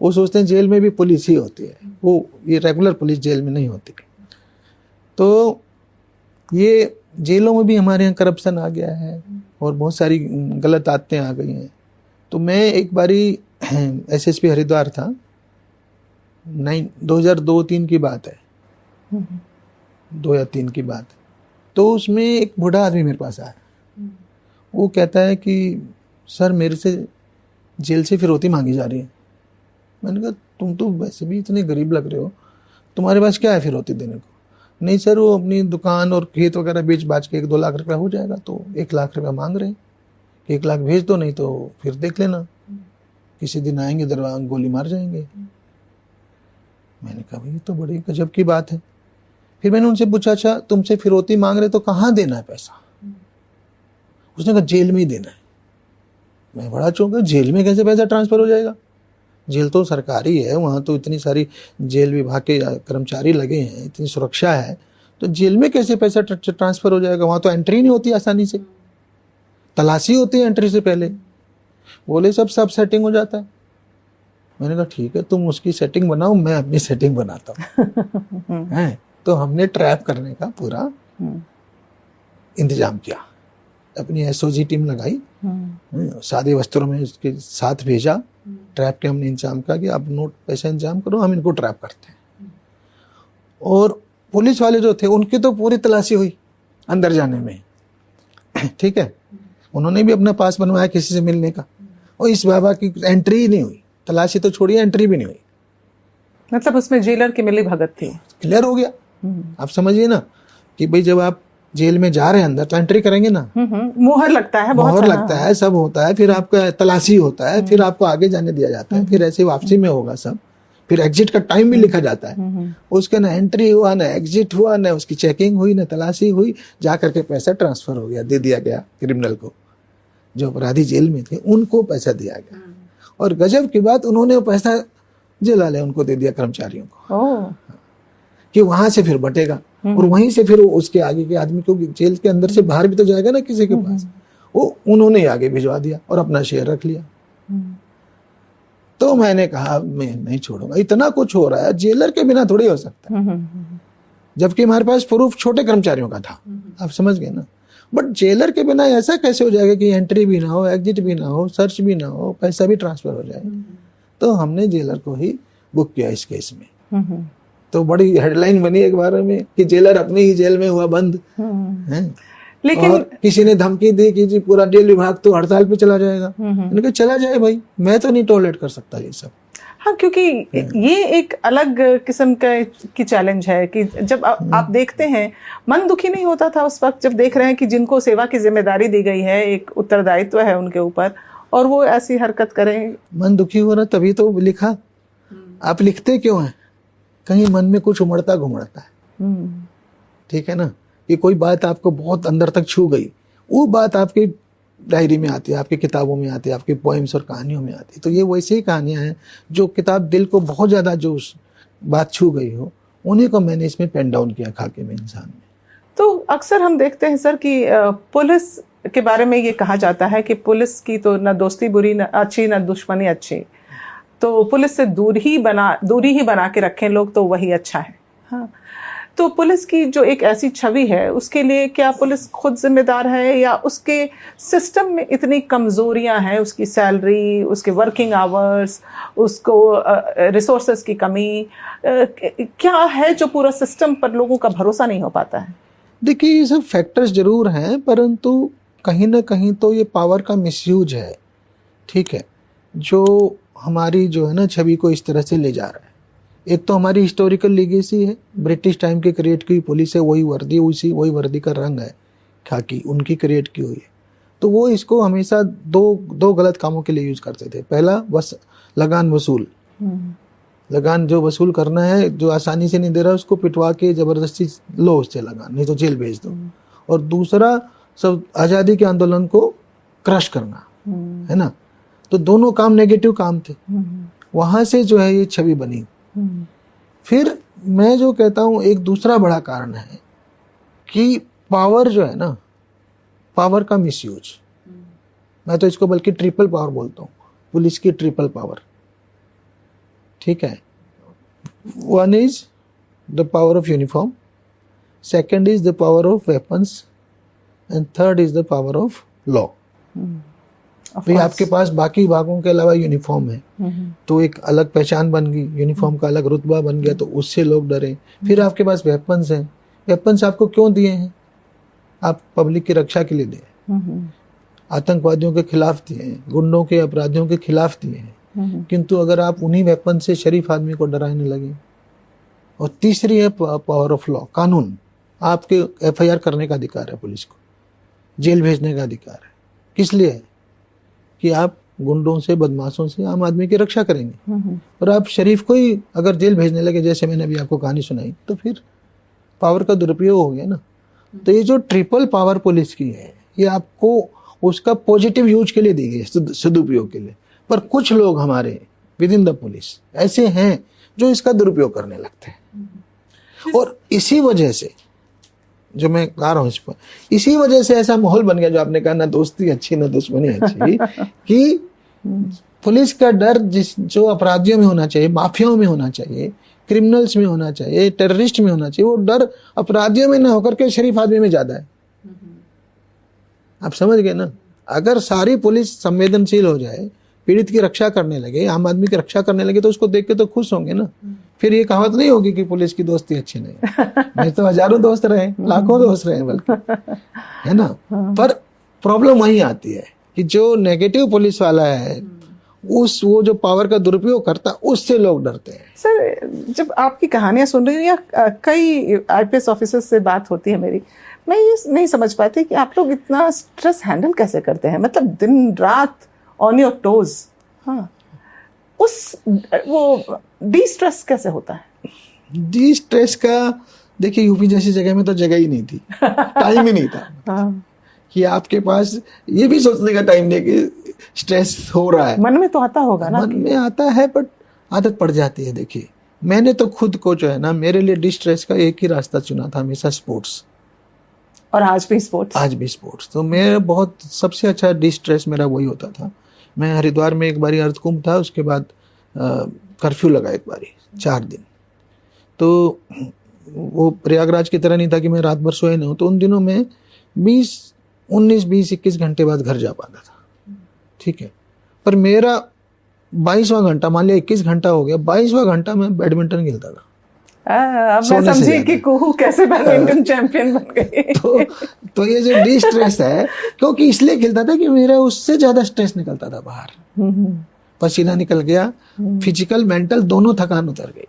वो सोचते हैं जेल में भी पुलिस ही होती है, वो ये रेगुलर पुलिस जेल में नहीं होती। तो ये जेलों में भी हमारे यहाँ करप्शन आ गया है और बहुत सारी गलत आदतें आ गई हैं। तो मैं एक बारी एसएसपी हरिद्वार था, 2002-3 की बात है, 2 या 3 की बात है। तो उसमें एक बूढ़ा आदमी मेरे पास आया, वो कहता है कि सर मेरे से जेल से फिरौती मांगी जा रही है। मैंने कहा तुम तो वैसे भी इतने गरीब लग रहे हो, तुम्हारे पास क्या है फिरौती देने को? नहीं सर, वो अपनी दुकान और खेत वगैरह बेच बाच के 1-2 लाख रुपया हो जाएगा, तो 1 लाख रुपया मांग रहे हैं। 1 लाख भेज दो, नहीं तो फिर देख लेना, किसी दिन आएंगे दरवाजा गोली मार जाएंगे। मैंने कहा भाई ये तो बड़ी गजब की बात है। फिर मैंने उनसे पूछा, अच्छा तुमसे फिरौती मांग रहे तो कहाँ देना है पैसा? उसने कहा जेल में ही देना है। मैं बड़ा चौंका, जेल में कैसे पैसा ट्रांसफर हो जाएगा? जेल तो सरकारी है, वहाँ तो इतनी सारी जेल विभाग के कर्मचारी लगे हैं, इतनी सुरक्षा है, तो जेल में कैसे पैसा ट्रांसफर हो जाएगा? वहाँ तो एंट्री नहीं होती आसानी से, तलाशी होती है एंट्री से पहले। बोले सब सेटिंग हो जाता है। मैंने कहा ठीक है, तुम उसकी सेटिंग बनाओ, मैं अपनी सेटिंग बनाता हूँ। है, तो हमने ट्रैप करने का पूरा इंतजाम किया, अपनी एसओजी टीम लगाई, सादे वस्त्रों में उसके साथ भेजा। ट्रैप के हमने इंतजाम किया कि आप नोट पैसा इंतजाम करो, हम इनको ट्रैप करते हैं। और पुलिस वाले जो थे उनकी तो पूरी तलाशी हुई अंदर जाने में, ठीक है। उन्होंने भी अपना पास बनवाया किसी से मिलने का, और इस बाबा की एंट्री ही नहीं हुई। तलाशी तो छोड़िए, एंट्री भी नहीं हुई। मतलब उसमें जेलर की मिली भगत थी। क्लियर हो गया? आप समझिए ना कि भाई जब आप जेल में जा रहे हैं अंदर तो एंट्री करेंगे ना, मोहर लगता है, मोहर लगता है, सब होता है, फिर आपका तलाशी होता है, फिर आपको आगे जाने दिया जाता है, फिर ऐसे वापसी में होगा सब, फिर एग्जिट का टाइम भी लिखा जाता है। उसके ना एंट्री हुआ, ना एग्जिट हुआ, ना उसकी चेकिंग हुई, ना तलाशी हुई, जा करके पैसा ट्रांसफर हो गया, दे दिया गया क्रिमिनल को। जो अपराधी जेल में थे उनको पैसा दिया गया, और गजब की बात, उन्होंने वो पैसा जेल वाले उनको दे दिया, कर्मचारियों को, कि वहां से फिर बटेगा, और वहीं से फिर उसके आगे के आदमी को, जेल के अंदर से बाहर भी तो जाएगा ना किसी के पास, वो उन्होंने आगे भिजवा दिया और अपना शेयर रख लिया। तो मैंने कहा मैं नहीं छोड़ूंगा, इतना कुछ हो रहा है, जेलर के बिना थोड़ी हो सकता है। जबकि हमारे पास प्रूफ छोटे कर्मचारियों का था, आप समझ गए ना। बट जेलर के बिना ऐसा कैसे हो जाएगा कि एंट्री भी ना हो, एग्जिट भी ना हो, सर्च भी ना हो, पैसा भी ट्रांसफर हो जाए। तो हमने जेलर को ही बुक किया इस केस में। तो बड़ी हेडलाइन बनी अखबार में कि जेलर अपनी ही जेल में हुआ बंद है। लेकिन और किसी ने धमकी दी कि जी पूरा जेल विभाग तो हड़ताल पे चला जाएगा। मैंने कहा चला जाए भाई, मैं तो नहीं टॉलरेट कर सकता ये सब। हाँ, क्योंकि ये एक अलग किस्म की चैलेंज है कि जब आप देखते हैं, मन दुखी नहीं होता था उस वक्त जब देख रहे हैं कि जिनको सेवा की जिम्मेदारी दी गई है, एक उत्तरदायित्व है उनके ऊपर, और वो ऐसी हरकत करें? मन दुखी हो रहा तभी तो लिखा। आप लिखते क्यों हैं? कहीं मन में कुछ उमड़ता घुमड़ता है, ठीक है ना, कि कोई बात आपको बहुत अंदर तक छू गई, वो बात आपकी डायरी में आती है, आपकी किताबों में आती है, आपकी पोएम्स और कहानियों में आती है। तो ये वैसे ही कहानियां हैं जो किताब दिल को बहुत ज्यादा जो बात छू गई हो, उन्हीं को मैंने इसमें पेन डाउन किया खाके में, इंसान में। तो अक्सर हम देखते हैं सर कि पुलिस के बारे में ये कहा जाता है कि पुलिस की तो न दोस्ती बुरी, न अच्छी, न दुश्मनी अच्छी, तो पुलिस से दूरी ही बना के रखें लोग तो वही अच्छा है। हाँ, तो पुलिस की जो एक ऐसी छवि है, उसके लिए क्या पुलिस खुद जिम्मेदार है, या उसके सिस्टम में इतनी कमजोरियां हैं, उसकी सैलरी, उसके वर्किंग आवर्स, उसको रिसोर्सेज की कमी, क्या है जो पूरा सिस्टम पर लोगों का भरोसा नहीं हो पाता है? देखिए, ये सब फैक्टर्स जरूर हैं, परंतु कहीं ना कहीं तो ये पावर का मिसयूज है, ठीक है, जो हमारी जो है ना छवि को इस तरह से ले जा रहा है। एक तो हमारी हिस्टोरिकल लीगेसी है, ब्रिटिश टाइम के क्रिएट की पुलिस है, वही वर्दी का रंग है खाकी, उनकी क्रिएट की हुई है। तो वो इसको हमेशा दो गलत कामों के लिए यूज करते थे। पहला, बस लगान वसूल, लगान जो वसूल करना है, जो आसानी से नहीं दे रहा उसको पिटवा के जबरदस्ती लो उससे लगान, नहीं तो जेल भेज दो। और दूसरा, सब आज़ादी के आंदोलन को क्रश करना, है ना। तो दोनों काम नेगेटिव काम थे, वहां से जो है ये छवि बनी। फिर मैं जो कहता हूं, एक दूसरा बड़ा कारण है कि पावर जो है ना, पावर का मिसयूज, मैं तो इसको बल्कि ट्रिपल पावर बोलता हूं, पुलिस की ट्रिपल पावर, ठीक है। One is the power of uniform, second is the power of weapons, and third is the power of law. भाई आपके पास बाकी भागों के अलावा यूनिफॉर्म है, तो एक अलग पहचान बन गई, यूनिफॉर्म का अलग रुतबा बन गया, तो उससे लोग डरे। फिर आपके पास वेपन्स हैं, वेपन्स आपको क्यों दिए हैं? आप पब्लिक की रक्षा के लिए दिए, आतंकवादियों के खिलाफ दिए हैं, गुंडों के, अपराधियों के खिलाफ दिए हैं। किंतु अगर आप उन्हीं वेपन से शरीफ आदमी को डराने लगे। और तीसरी है पावर ऑफ लॉ, कानून। आपके FIR करने का अधिकार है पुलिस को, जेल भेजने का अधिकार है। किस लिए है? कि आप गुंडों से, बदमाशों से आम आदमी की रक्षा करेंगे। और आप शरीफ को ही अगर जेल भेजने लगे, जैसे मैंने अभी आपको कहानी सुनाई, तो फिर पावर का दुरुपयोग हो गया ना। तो ये जो ट्रिपल पावर पुलिस की है, ये आपको उसका पॉजिटिव यूज के लिए दी गई है, सदुपयोग के लिए। पर कुछ लोग हमारे विद इन द पुलिस ऐसे हैं जो इसका दुरुपयोग करने लगते हैं। और इसी वजह से जो मैं कह रहा हूँ, इस पर इसी वजह से ऐसा माहौल बन गया, जो आपने कहा ना दोस्ती अच्छी ना दुश्मनी अच्छी, कि पुलिस का डर जो अपराधियों में होना चाहिए, माफियाओं में होना चाहिए, क्रिमिनल्स में होना चाहिए, टेररिस्ट में होना चाहिए, वो डर अपराधियों में ना होकर के शरीफ आदमी में ज्यादा है। आप समझ गए ना। अगर सारी पुलिस संवेदनशील हो जाए, पीड़ित की रक्षा करने लगे, आम आदमी की रक्षा करने लगे, तो उसको देख के तो खुश होंगे ना। फिर ये कहावत नहीं होगी कि पुलिस की दोस्ती अच्छी नहीं। मेरे तो हजारों दोस्त रहे, लाखों दोस्त रहे बल्कि, है ना। पर प्रॉब्लम वही आती है कि जो नेगेटिव पुलिस वाला है, वो जो पावर का दुरुपयोग करता, उससे लोग डरते हैं। सर, जब आपकी कहानियां सुन रही हूँ या कई IPS ऑफिसर्स से बात होती है मेरी, मैं ये नहीं समझ पाती कि आप लोग इतना स्ट्रेस हैंडल कैसे करते हैं। मतलब दिन रात ऑन योर टोज। हाँ, वो डी स्ट्रेस कैसे होता है? डी स्ट्रेस का देखिए, यूपी जैसी जगह में तो जगह ही नहीं थी, टाइम ही नहीं था। हाँ। कि आपके पास ये भी सोचने का टाइम नहीं कि स्ट्रेस हो रहा है। मन में तो आता होगा ना। मन में आता है, बट आदत पड़ जाती है। देखिए, मैंने तो खुद को जो है ना, मेरे लिए डी स्ट्रेस का एक ही रास्ता चुना था, हमेशा स्पोर्ट्स। और आज भी स्पोर्ट्स? आज भी स्पोर्ट्स। तो मैं बहुत, सबसे अच्छा डी स्ट्रेस मेरा वही होता था। मैं हरिद्वार में एक बारी अर्धकुंभ था, उसके बाद कर्फ्यू लगा एक बारी 4 दिन। तो वो प्रयागराज की तरह नहीं था कि मैं रात भर सोए नहीं हूँ। तो उन दिनों में 20 19, 20, 21 घंटे बाद घर जा पाता था, ठीक है। पर मेरा 22वां घंटा, मान लिया 21 घंटा हो गया, 22वां घंटा मैं बैडमिंटन खेलता था। अब मैं सोने से समझी ज्यादा। कि कुहू कैसे बैडमिंटन चैंपियन बन गए। तो ये जो डिस्ट्रेस है, क्योंकि इसलिए खेलता था कि मेरा उससे ज्यादा स्ट्रेस निकलता था बाहर, पसीना निकल गया, फिजिकल मेंटल दोनों थकान उतर गई,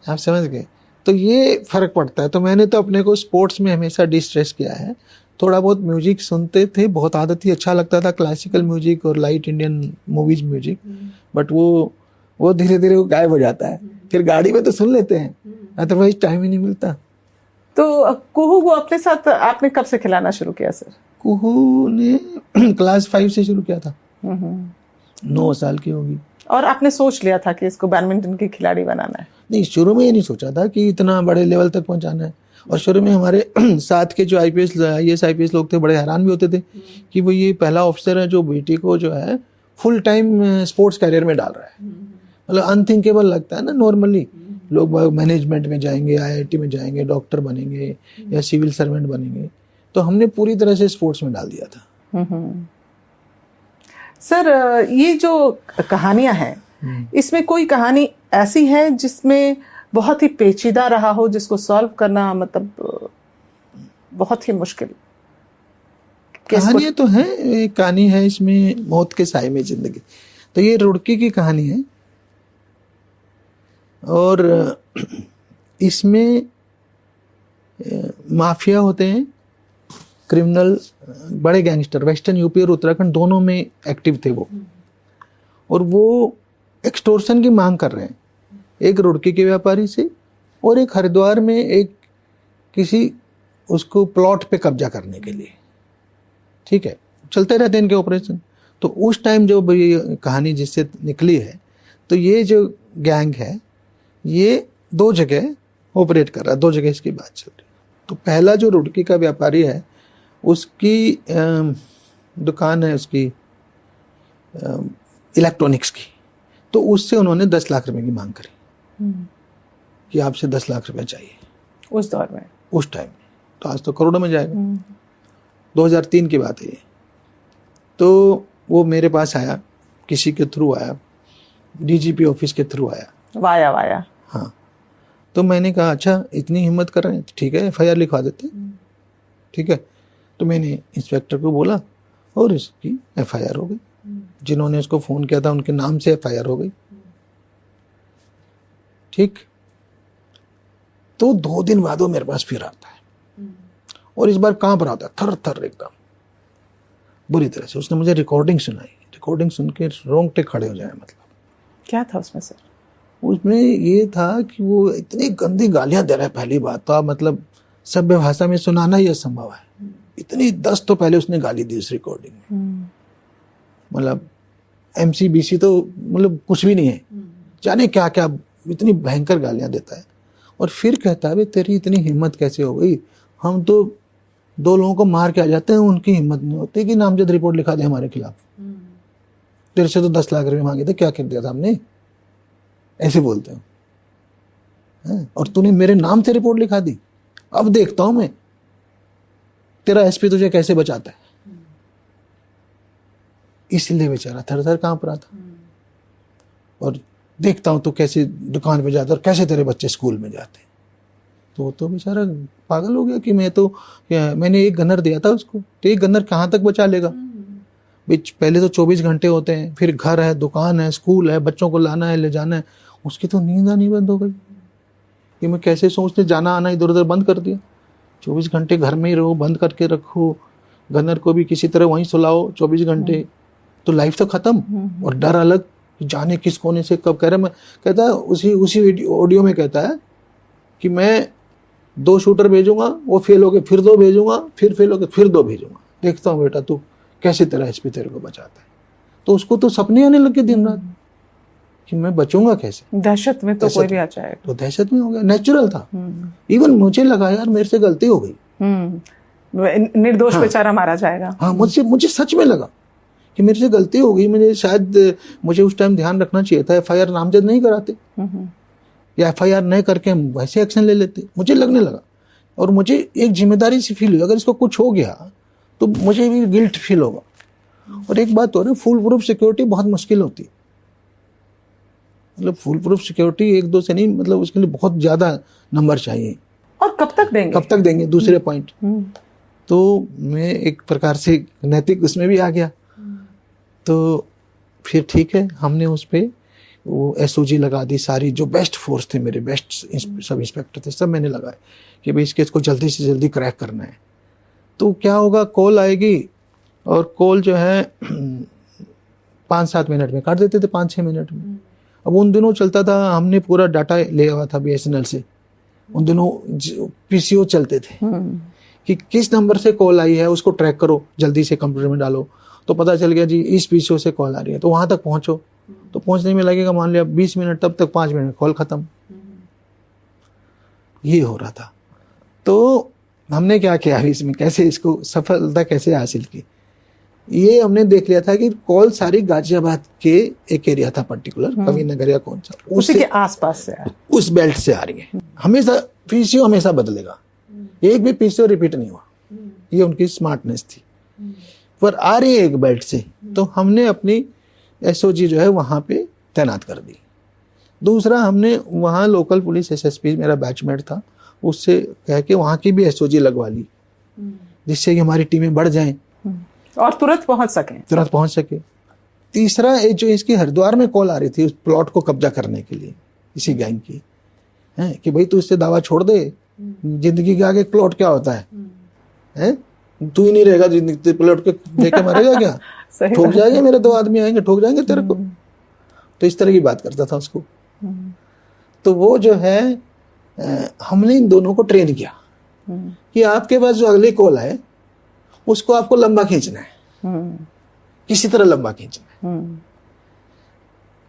आप समझ गए। तो ये फर्क पड़ता है। तो मैंने तो अपने को स्पोर्ट्स में हमेशा डिस्ट्रेस किया है। थोड़ा बहुत म्यूजिक सुनते थे, बहुत आदत ही अच्छा लगता था, क्लासिकल म्यूजिक और light Indian movies music, but वो धीरे धीरे वो गायब हो जाता है। फिर गाड़ी में तो सुन लेते हैं, अदरवाइज टाइम ही नहीं मिलता। तो कुहू को अपने साथ आपने कब से खिलाना शुरू किया सर? कुहू ने क्लास 5 से शुरू किया था, 9 साल की होगी। और आपने सोच लिया था कि इसको बैडमिंटन की खिलाड़ी बनाना है? नहीं, शुरू में ये नहीं सोचा था कि इतना बड़े लेवल तक पहुंचाना है। और शुरू में हमारे साथ के जो IAS लोग थे, बड़े हैरान भी होते थे कि वो ये पहला ऑफिसर है जो बेटी को जो है फुल टाइम स्पोर्ट्स करियर में डाल रहा है। मतलब अनथिंकेबल लगता है ना। नॉर्मली लोग मैनेजमेंट में जाएंगे, IIT में जाएंगे, डॉक्टर बनेंगे या सिविल सर्वेंट बनेंगे, तो हमने पूरी तरह से स्पोर्ट्स में डाल दिया था। सर, ये जो कहानियां हैं, इसमें कोई कहानी ऐसी है जिसमें बहुत ही पेचीदा रहा हो, जिसको सॉल्व करना मतलब बहुत ही मुश्किल? कहानियां तो हैं, एक कहानी है इसमें मौत के साए में जिंदगी, तो ये रुड़की की कहानी है। और इसमें माफिया होते हैं, क्रिमिनल, बड़े गैंगस्टर, वेस्टर्न यूपी और उत्तराखंड दोनों में एक्टिव थे वो, और वो एक्सटोर्शन की मांग कर रहे हैं, एक रुड़की के व्यापारी से और एक हरिद्वार में एक किसी उसको प्लॉट पे कब्जा करने के लिए, ठीक है। चलते रहते हैं इनके ऑपरेशन। तो उस टाइम जो ये कहानी जिससे निकली है, तो ये जो गैंग है ये 2 जगह ऑपरेट कर रहा है, 2 जगह इसकी बात चल रही है। तो पहला जो रुड़की का व्यापारी है, उसकी दुकान है उसकी इलेक्ट्रॉनिक्स की, तो उससे उन्होंने 10 लाख रुपए की मांग करी कि आपसे 10 लाख रुपए चाहिए उस दौर में, उस टाइम में। तो आज तो करोड़ों में जाएगा। 2003 की बात है ये। तो वो मेरे पास आया, किसी के थ्रू आया, DGP ऑफिस के थ्रू आया, वाया। हाँ। तो मैंने कहा अच्छा इतनी हिम्मत कर रहे हैं, ठीक है FIR लिखवा देते, ठीक है। तो मैंने इंस्पेक्टर को बोला और इसकी FIR हो गई। जिन्होंने उसको फोन किया था उनके नाम से FIR हो गई, ठीक। तो 2 दिन बाद वो मेरे पास फिर आता है, और इस बार कांप रहा था, थर थर एकदम बुरी तरह से। उसने मुझे रिकॉर्डिंग सुनाई, रिकॉर्डिंग सुन के रोंगटे खड़े हो जाए। मतलब क्या था उसमें सर? उसमें ये था कि वो इतनी गंदी गालियां दे रहा है। पहली बात तो मतलब सभ्य भाषा में सुनाना ही असंभव है। इतनी 10 तो पहले उसने गाली दी उस रिकॉर्डिंग में, मतलब MCBC तो मतलब कुछ भी नहीं है, जाने क्या क्या इतनी भयंकर गालियां देता है। और फिर कहता है तेरी इतनी हिम्मत कैसे हो गई, हम तो 2 लोगों को मार के आ जाते हैं, उनकी हिम्मत नहीं होती कि नामजद रिपोर्ट लिखा दे हमारे खिलाफ। तेरे से तो 10 लाख रुपए मांगे थे, क्या कर दिया था हमने, ऐसे बोलते हो। और तूने मेरे नाम से रिपोर्ट लिखा दी, अब देखता हूं मैं तेरा SP तुझे कैसे बचाता है। इसलिए बेचारा थर थर कांप रहा था। और देखता हूं तो कैसे दुकान पे जाता और कैसे तेरे बच्चे स्कूल में जाते। तो बेचारा पागल हो गया कि मैंने एक गनर दिया था उसको, तो एक गनर कहाँ तक बचा लेगा। पहले तो 24 घंटे होते हैं, फिर घर है, दुकान है, स्कूल है, बच्चों को लाना है, ले जाना है। उसकी तो नींद आनी बंद हो गई कि मैं कैसे सोचते, जाना आना इधर उधर बंद कर दिया। 24 घंटे घर में ही रहो, बंद करके रखो, गनर को भी किसी तरह वहीं सुलाओ 24 घंटे, तो लाइफ तो खत्म। और डर अलग, जाने किस कोने से कब कह रहा। मैं कहता है उसी ऑडियो में कहता है कि मैं 2 शूटर भेजूंगा, वो फेल हो गए, फिर 2 भेजूंगा, फिर फेल हो गए, फिर 2 भेजूंगा, देखता हूँ बेटा तू कैसे तेरा SP तेरे को बचाता है। तो उसको तो सपने आने लगे दिन रात कि मैं बचूंगा कैसे। दहशत में तो कोई भी आ जाएगा। तो दहशत में हो गया, नेचुरल था। इवन मुझे लगा यार मेरे से गलती हो गई, निर्दोष बेचारा मारा जाएगा। हाँ, मुझे सच में लगा कि मेरे से गलती हो गई। मुझे उस टाइम ध्यान रखना चाहिए था, FIR नामजद नहीं कराते, या FIR नहीं करके हम वैसे एक्शन ले लेते, मुझे लगने लगा। और मुझे एक जिम्मेदारी सी फील हुई, अगर इसको कुछ हो गया तो मुझे भी गिल्ट फील होगा। और एक बात और है, फुल प्रूफ सिक्योरिटी बहुत मुश्किल होती है। मतलब फुल प्रूफ सिक्योरिटी एक दो से नहीं, मतलब उसके लिए बहुत ज्यादा नंबर चाहिए। और कब तक देंगे? कब तक देंगे, दूसरे पॉइंट। तो मैं एक प्रकार से नैतिक उसमें भी आ गया। तो फिर ठीक है, हमने उस पे वो एसओजी लगा दी सारी, जो बेस्ट फोर्स थे मेरे, बेस्ट सब इंस्पेक्टर थे, सब मैंने लगाए कि भाई इस केस को जल्दी से जल्दी क्रैक करना है। तो क्या होगा, कॉल आएगी और कॉल जो है 5-7 मिनट में काट देते थे, 5-6 मिनट में। अब उन दिनों चलता था, हमने पूरा डाटा ले हुआ था बीएसएनएल से, उन दिनों पीसीओ चलते थे कि किस नंबर से कॉल आई है उसको ट्रैक करो, जल्दी से कंप्यूटर में डालो। तो पता चल गया जी इस पीसीओ से कॉल आ रही है, तो वहां तक पहुंचो। तो पहुंचने में लगेगा मान लिया 20 मिनट, तब तक 5 मिनट में कॉल खत्म। ये हो रहा था। तो हमने क्या किया इसमें, कैसे इसको सफलता कैसे हासिल की, ये हमने देख लिया था कि कॉल सारी गाजियाबाद के एक एरिया था पर्टिकुलर, कभी नगर या कौन सा, उसी के आसपास से उस बेल्ट से आ रही है। हमेशा पीसीओ हमेशा बदलेगा, एक भी पीसीओ रिपीट नहीं हुआ। ये उनकी स्मार्टनेस थी। पर आ रही है एक बेल्ट से, तो हमने अपनी एसओजी जो है वहां पे तैनात कर दी। दूसरा, हमने वहाँ लोकल पुलिस एसएसपी मेरा बैचमेट था, उससे कह के वहाँ की भी एसओजी लगवा ली, जिससे कि हमारी टीमें बढ़ जाएं और तुरंत पहुंच सके। तीसरा, ये जो इसकी हरिद्वार में कॉल आ रही थी उस प्लॉट को कब्जा करने के लिए, इसी गैंग की है कि भाई तू इससे दावा छोड़ दे, जिंदगी के आगे प्लॉट क्या होता है? तू ही नहीं रहेगा जिंदगी, प्लॉट के देके मरेगा क्या? ठोक जाएंगे, मेरे 2 आदमी आएंगे, ठोक जाएंगे तेरे को। तो इस तरह की बात करता था उसको। तो वो जो है हमने इन दोनों को ट्रेन किया कि आपके पास जो अगली कॉल है उसको आपको लंबा खींचना है, किसी तरह लंबा खींचना है।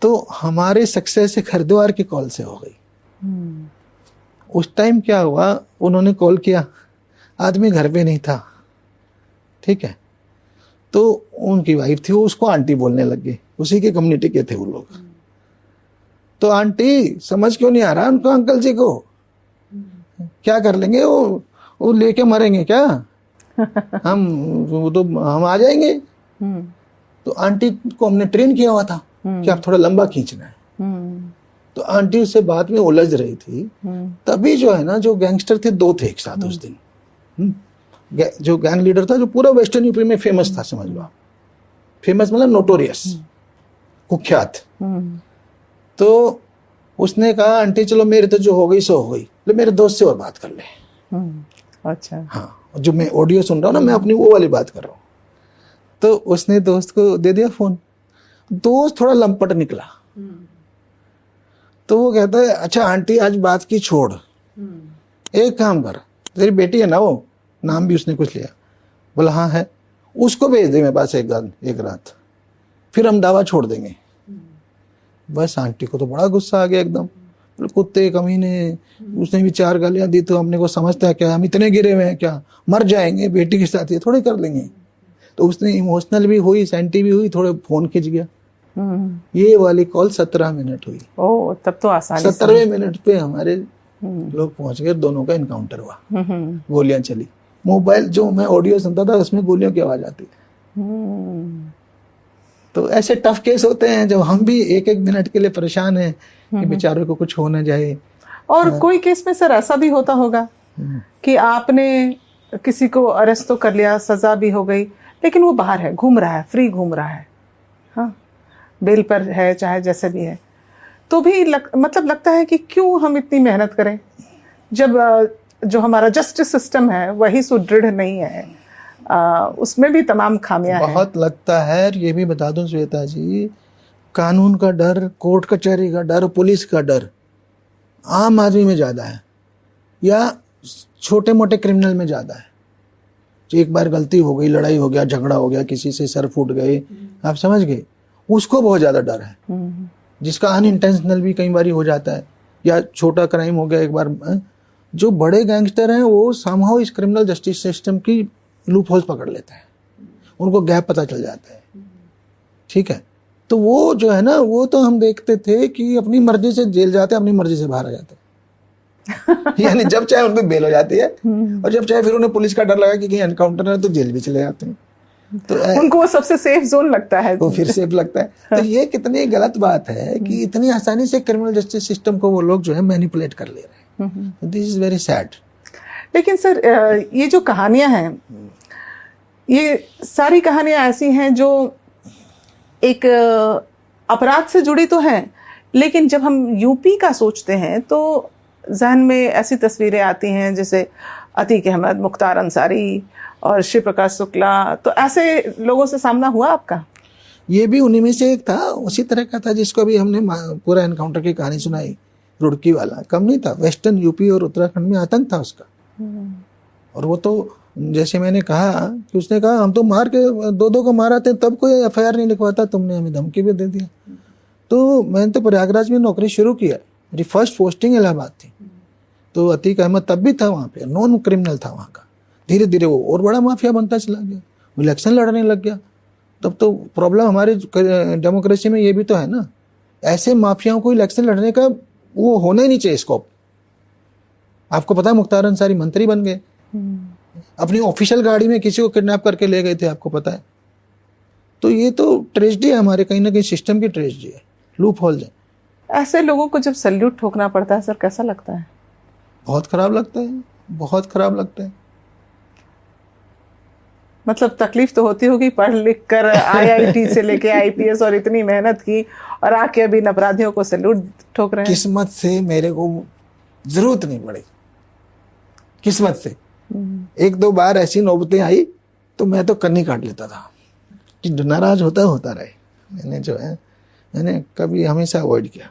तो हमारे सक्सेस एक हरिद्वार की कॉल से हो गई। उस टाइम क्या हुआ, उन्होंने कॉल किया, आदमी घर पे नहीं था, ठीक है। तो उनकी वाइफ थी, वो उसको आंटी बोलने लग गई, उसी के कम्युनिटी के थे वो लोग। तो आंटी समझ क्यों नहीं आ रहा उनको, अंकल जी को क्या कर लेंगे, वो लेके मरेंगे क्या? हम आ जाएंगे। तो आंटी को हमने ट्रेन किया हुआ था कि आप थोड़ा लंबा खींचना है। तो आंटी उससे बात में उलझ रही थी। तभी जो है ना, जो गैंगस्टर थे 2 थे एक साथ उस दिन। जो गैंग लीडर था, जो पूरा वेस्टर्न यूपी में फेमस था, समझ लो आप, फेमस मतलब नोटोरियस, कुख्यात। तो उसने कहा आंटी चलो मेरे तो जो हो गई सो हो गई, ले मेरे दोस्त से और बात कर ले। अच्छा, हाँ, जो मैं ऑडियो सुन रहा हूँ ना, मैं अपनी वो वाली बात कर रहा हूँ। तो उसने दोस्त को दे दिया फोन। दोस्त थोड़ा लंपट निकला। तो वो कहता है अच्छा आंटी आज बात की छोड़, एक काम कर, तेरी बेटी है ना, वो नाम भी उसने कुछ लिया, बोला हाँ है, उसको भेज दे मेरे पास एक रात, फिर हम दावा छोड़ देंगे। बस आंटी को तो बड़ा गुस्सा आ गया एकदम, कुत्ते कमीने, उसने भी 4 गालियां दी। तो हमने को समझता है क्या, हम इतने गिरे हुए हैं क्या, मर जाएंगे, बेटी के साथ ये थोड़े कर लेंगे। तो उसने इमोशनल भी हुई, सेंटी भी हुई, थोड़े फोन खिंच गया। ये वाली कॉल 17 मिनट हुई। ओ, तब तो आसानी। 17वें मिनट पे हमारे लोग पहुंच गए, दोनों का इनकाउंटर हुआ, गोलियां चली। मोबाइल जो मैं ऑडियो सुनता था उसमें गोलियों की आवाज आती। तो ऐसे टफ केस होते हैं जब हम भी एक मिनट के लिए परेशान हैं कि बेचारों को कुछ हो ना जाए। और कोई केस में सर ऐसा भी होता होगा कि आपने किसी को अरेस्ट तो कर लिया, सजा भी हो गई, लेकिन वो बाहर है, घूम रहा है, फ्री घूम रहा है, हाँ, बेल पर है, चाहे जैसे भी है, तो भी मतलब लगता है कि क्यों हम इतनी मेहनत करें जब जो हमारा जस्टिस सिस्टम है वही सुदृढ़ नहीं है, उसमें भी तमाम खामियां हैं। बहुत लगता है। ये भी बता दूं श्वेता जी, कानून का डर, कोर्ट कचहरी का डर, पुलिस का डर आम आदमी में ज्यादा है या छोटे मोटे क्रिमिनल में ज्यादा है। जो एक बार गलती हो गई, लड़ाई हो गया, झगड़ा हो गया, किसी से सर फूट गए, आप समझ गए, उसको बहुत ज्यादा डर है। जिसका अनइंटेंशनल भी कई बार हो जाता है, या छोटा क्राइम हो गया एक बार। जो बड़े गैंगस्टर हैं वो समहाउ इस क्रिमिनल जस्टिस सिस्टम की लूप होल्स पकड़ लेते हैं, उनको गैप पता चल जाता है, ठीक है। तो वो जो है ना, वो तो हम देखते थे कि अपनी मर्जी से जेल जाते, अपनी मर्जी से बाहर आ जाते। यानी जब चाहे उन पे बेल हो जाती है, और जब चाहे फिर उन्हें पुलिस का डर लगा कि कहीं एनकाउंटर है तो जेल भी चले जाते हैं। तो उनको वो सबसे सेफ जोन लगता है, वो फिर सेफ लगता है। तो ये कितनी गलत बात है कि इतनी आसानी से क्रिमिनल जस्टिस सिस्टम को वो लोग जो है मैनिपुलेट कर ले रहे हैं। This is very sad. लेकिन सर ये जो कहानियां हैं, ये सारी कहानियां ऐसी हैं जो एक अपराध से जुड़ी तो हैं, लेकिन जब हम यूपी का सोचते हैं तो जहन में ऐसी तस्वीरें आती हैं जैसे अतीक अहमद, मुख्तार अंसारी और शिव प्रकाश शुक्ला। तो ऐसे लोगों से सामना हुआ आपका? ये भी उन्हीं में से एक था, उसी तरह का था जिसको अभी हमने पूरा एनकाउंटर की कहानी सुनाई, रुड़की वाला। कम नहीं था, वेस्टर्न यूपी और उत्तराखंड में आतंक था उसका। और वो तो जैसे मैंने कहा कि उसने कहा हम तो मार के दो को मारा थे, तब कोई एफआईआर नहीं लिखवाता, तुमने हमें धमकी भी दे दिया। तो मैंने तो प्रयागराज में नौकरी शुरू किया, मेरी फर्स्ट पोस्टिंग इलाहाबाद थी। तो अतीक अहमद तब भी था वहाँ पे, नॉन क्रिमिनल था वहाँ का। धीरे धीरे वो और बड़ा माफिया बनता चला गया, वो इलेक्शन लड़ने लग गया। तब तो प्रॉब्लम हमारे डेमोक्रेसी में ये भी तो है ना, ऐसे माफियाओं को इलेक्शन लड़ने का वो होना ही नहीं चाहिए स्कोप। आपको पता है मुख्तार अंसारी मंत्री बन गए, अपनी ऑफिशियल गाड़ी में किसी को किडनैप करके ले गए थे, आपको पता है। तो ये तो ट्रेजेडी है हमारे, कहीं ना कहीं सिस्टम की ट्रेजेडी है, लूप होल है। ऐसे लोगों को जब सैल्यूट ठोकना पड़ता है सर, कैसा लगता है? बहुत खराब लगता है, बहुत खराब लगता है। मतलब तकलीफ तो होती होगी, पढ़ लिख कर आईआईटी से लेके आईपीएस और इतनी मेहनत की, और आके अभी इन अपराधियों को सैल्यूट ठोक रहे हैं। किस्मत से मेरे को जरूरत नहीं पड़ी, किस्मत से। एक दो बार ऐसी नौबतें आई तो मैं तो कन्नी काट लेता था कि नाराज होता रहे। मैंने जो है मैंने कभी हमेशा अवॉइड किया।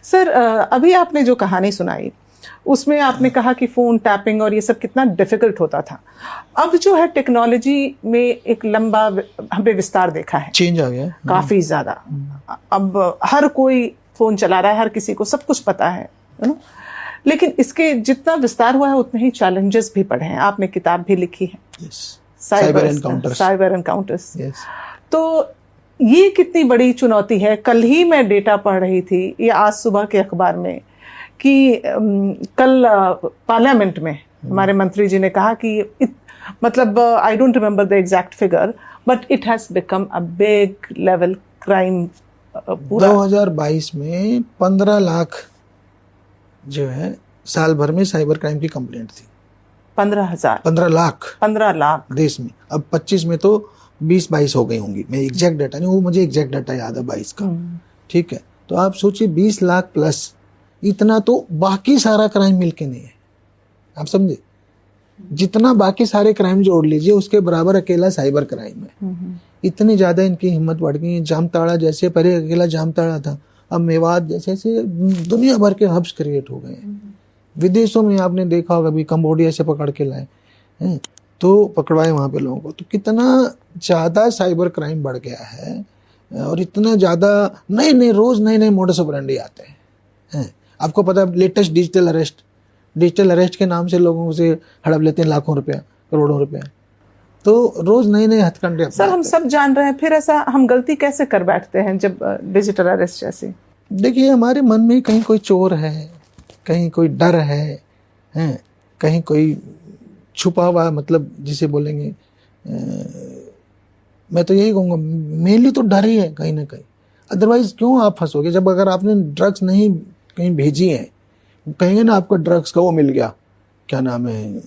सर अभी आपने जो कहानी सुनाई उसमें आपने कहा कि फोन टैपिंग और ये सब कितना डिफिकल्ट होता था। अब जो है टेक्नोलॉजी में एक लंबा हमने विस्तार देखा है, चेंज आ गया काफी ज्यादा। अब हर कोई फोन चला रहा है, हर किसी को सब कुछ पता है ना? लेकिन इसके जितना विस्तार हुआ है उतने ही चैलेंजेस भी पड़े हैं। आपने किताब भी लिखी है, साइबर एनकाउंटर्स। तो ये कितनी बड़ी चुनौती है। कल ही मैं डेटा पढ़ रही थी, ये आज सुबह के अखबार में, कि कल पार्लियामेंट में हमारे मंत्री जी ने कहा कि मतलब I don't remember the exact figure, but it has become a big level crime. 2022 में 15 लाख जो है साल भर में साइबर क्राइम की कंप्लेंट थी। 15 लाख देश में। अब 25 में तो 20-22 हो गई होंगी, मैं एग्जैक्ट डाटा नहीं, वो मुझे एग्जैक्ट डाटा याद है 22 का। ठीक है, तो आप सोचिए 20 लाख प्लस, इतना तो बाकी सारा क्राइम मिलके नहीं है। आप समझे, जितना बाकी सारे क्राइम जोड़ लीजिए उसके बराबर अकेला साइबर क्राइम है। इतनी ज्यादा इनकी हिम्मत बढ़ गई है। जामताड़ा जैसे, पहले अकेला जामताड़ा था, अब मेवात जैसे दुनिया भर के हब्स क्रिएट हो गए हैं। विदेशों में आपने देखा होगा, अभी कंबोडिया से पकड़ के लाए हैं, तो पकड़वाए वहां पे लोगों को। तो कितना ज्यादा साइबर क्राइम बढ़ गया है, और इतना ज्यादा नए रोज नए मोडस ऑपरेंडी आते हैं। आपको पता है लेटेस्ट डिजिटल अरेस्ट के नाम से लोगों से हड़प लेते हैं लाखों रुपया, करोड़ों रुपया। तो रोज नए हथकंडे। सर हम सब जान रहे हैं, फिर ऐसा हम गलती कैसे कर बैठते हैं जब डिजिटल अरेस्ट जैसे? देखिए, हमारे मन में कहीं कोई चोर है, कहीं कोई डर है, कहीं कोई छुपा हुआ, मतलब जिसे बोलेंगे, मैं तो यही कहूँगा मेनली तो डर ही है कहीं ना कहीं। अदरवाइज क्यों आप फंसोगे? जब अगर आपने ड्रग्स नहीं कहीं भेजी है, कहेंगे ना आपको ड्रग्स का वो मिल गया, क्या नाम है,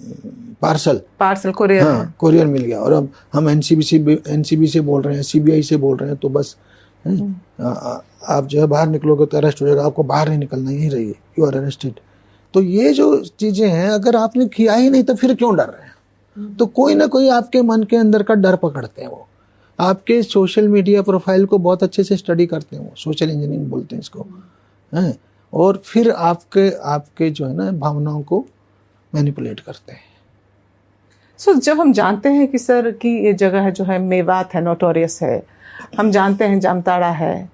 पार्सल कोरियर। हाँ, कोरियर मिल गया, और अब हम एनसीबी से बोल रहे हैं, सीबीआई से बोल रहे हैं, तो बस आप जो है बाहर निकलोगे तो अरेस्ट हो जाएगा, आपको बाहर नहीं निकलना, यही रहिए, यू आर अरेस्टेड। तो ये जो चीजें हैं, अगर आपने किया ही नहीं तो फिर क्यों डर रहे हैं? तो कोई ना कोई आपके मन के अंदर का डर पकड़ते हैं। वो आपके सोशल मीडिया प्रोफाइल को बहुत अच्छे से स्टडी करते हैं, वो सोशल इंजीनियरिंग बोलते हैं इसको, हैं, और फिर आपके जो है ना भावनाओं को मैनिपुलेट करते हैं। सो जब हम जानते हैं कि सर कि ये जगह जो है मेवात है, नोटोरियस है, हम जानते हैं जामताड़ा है,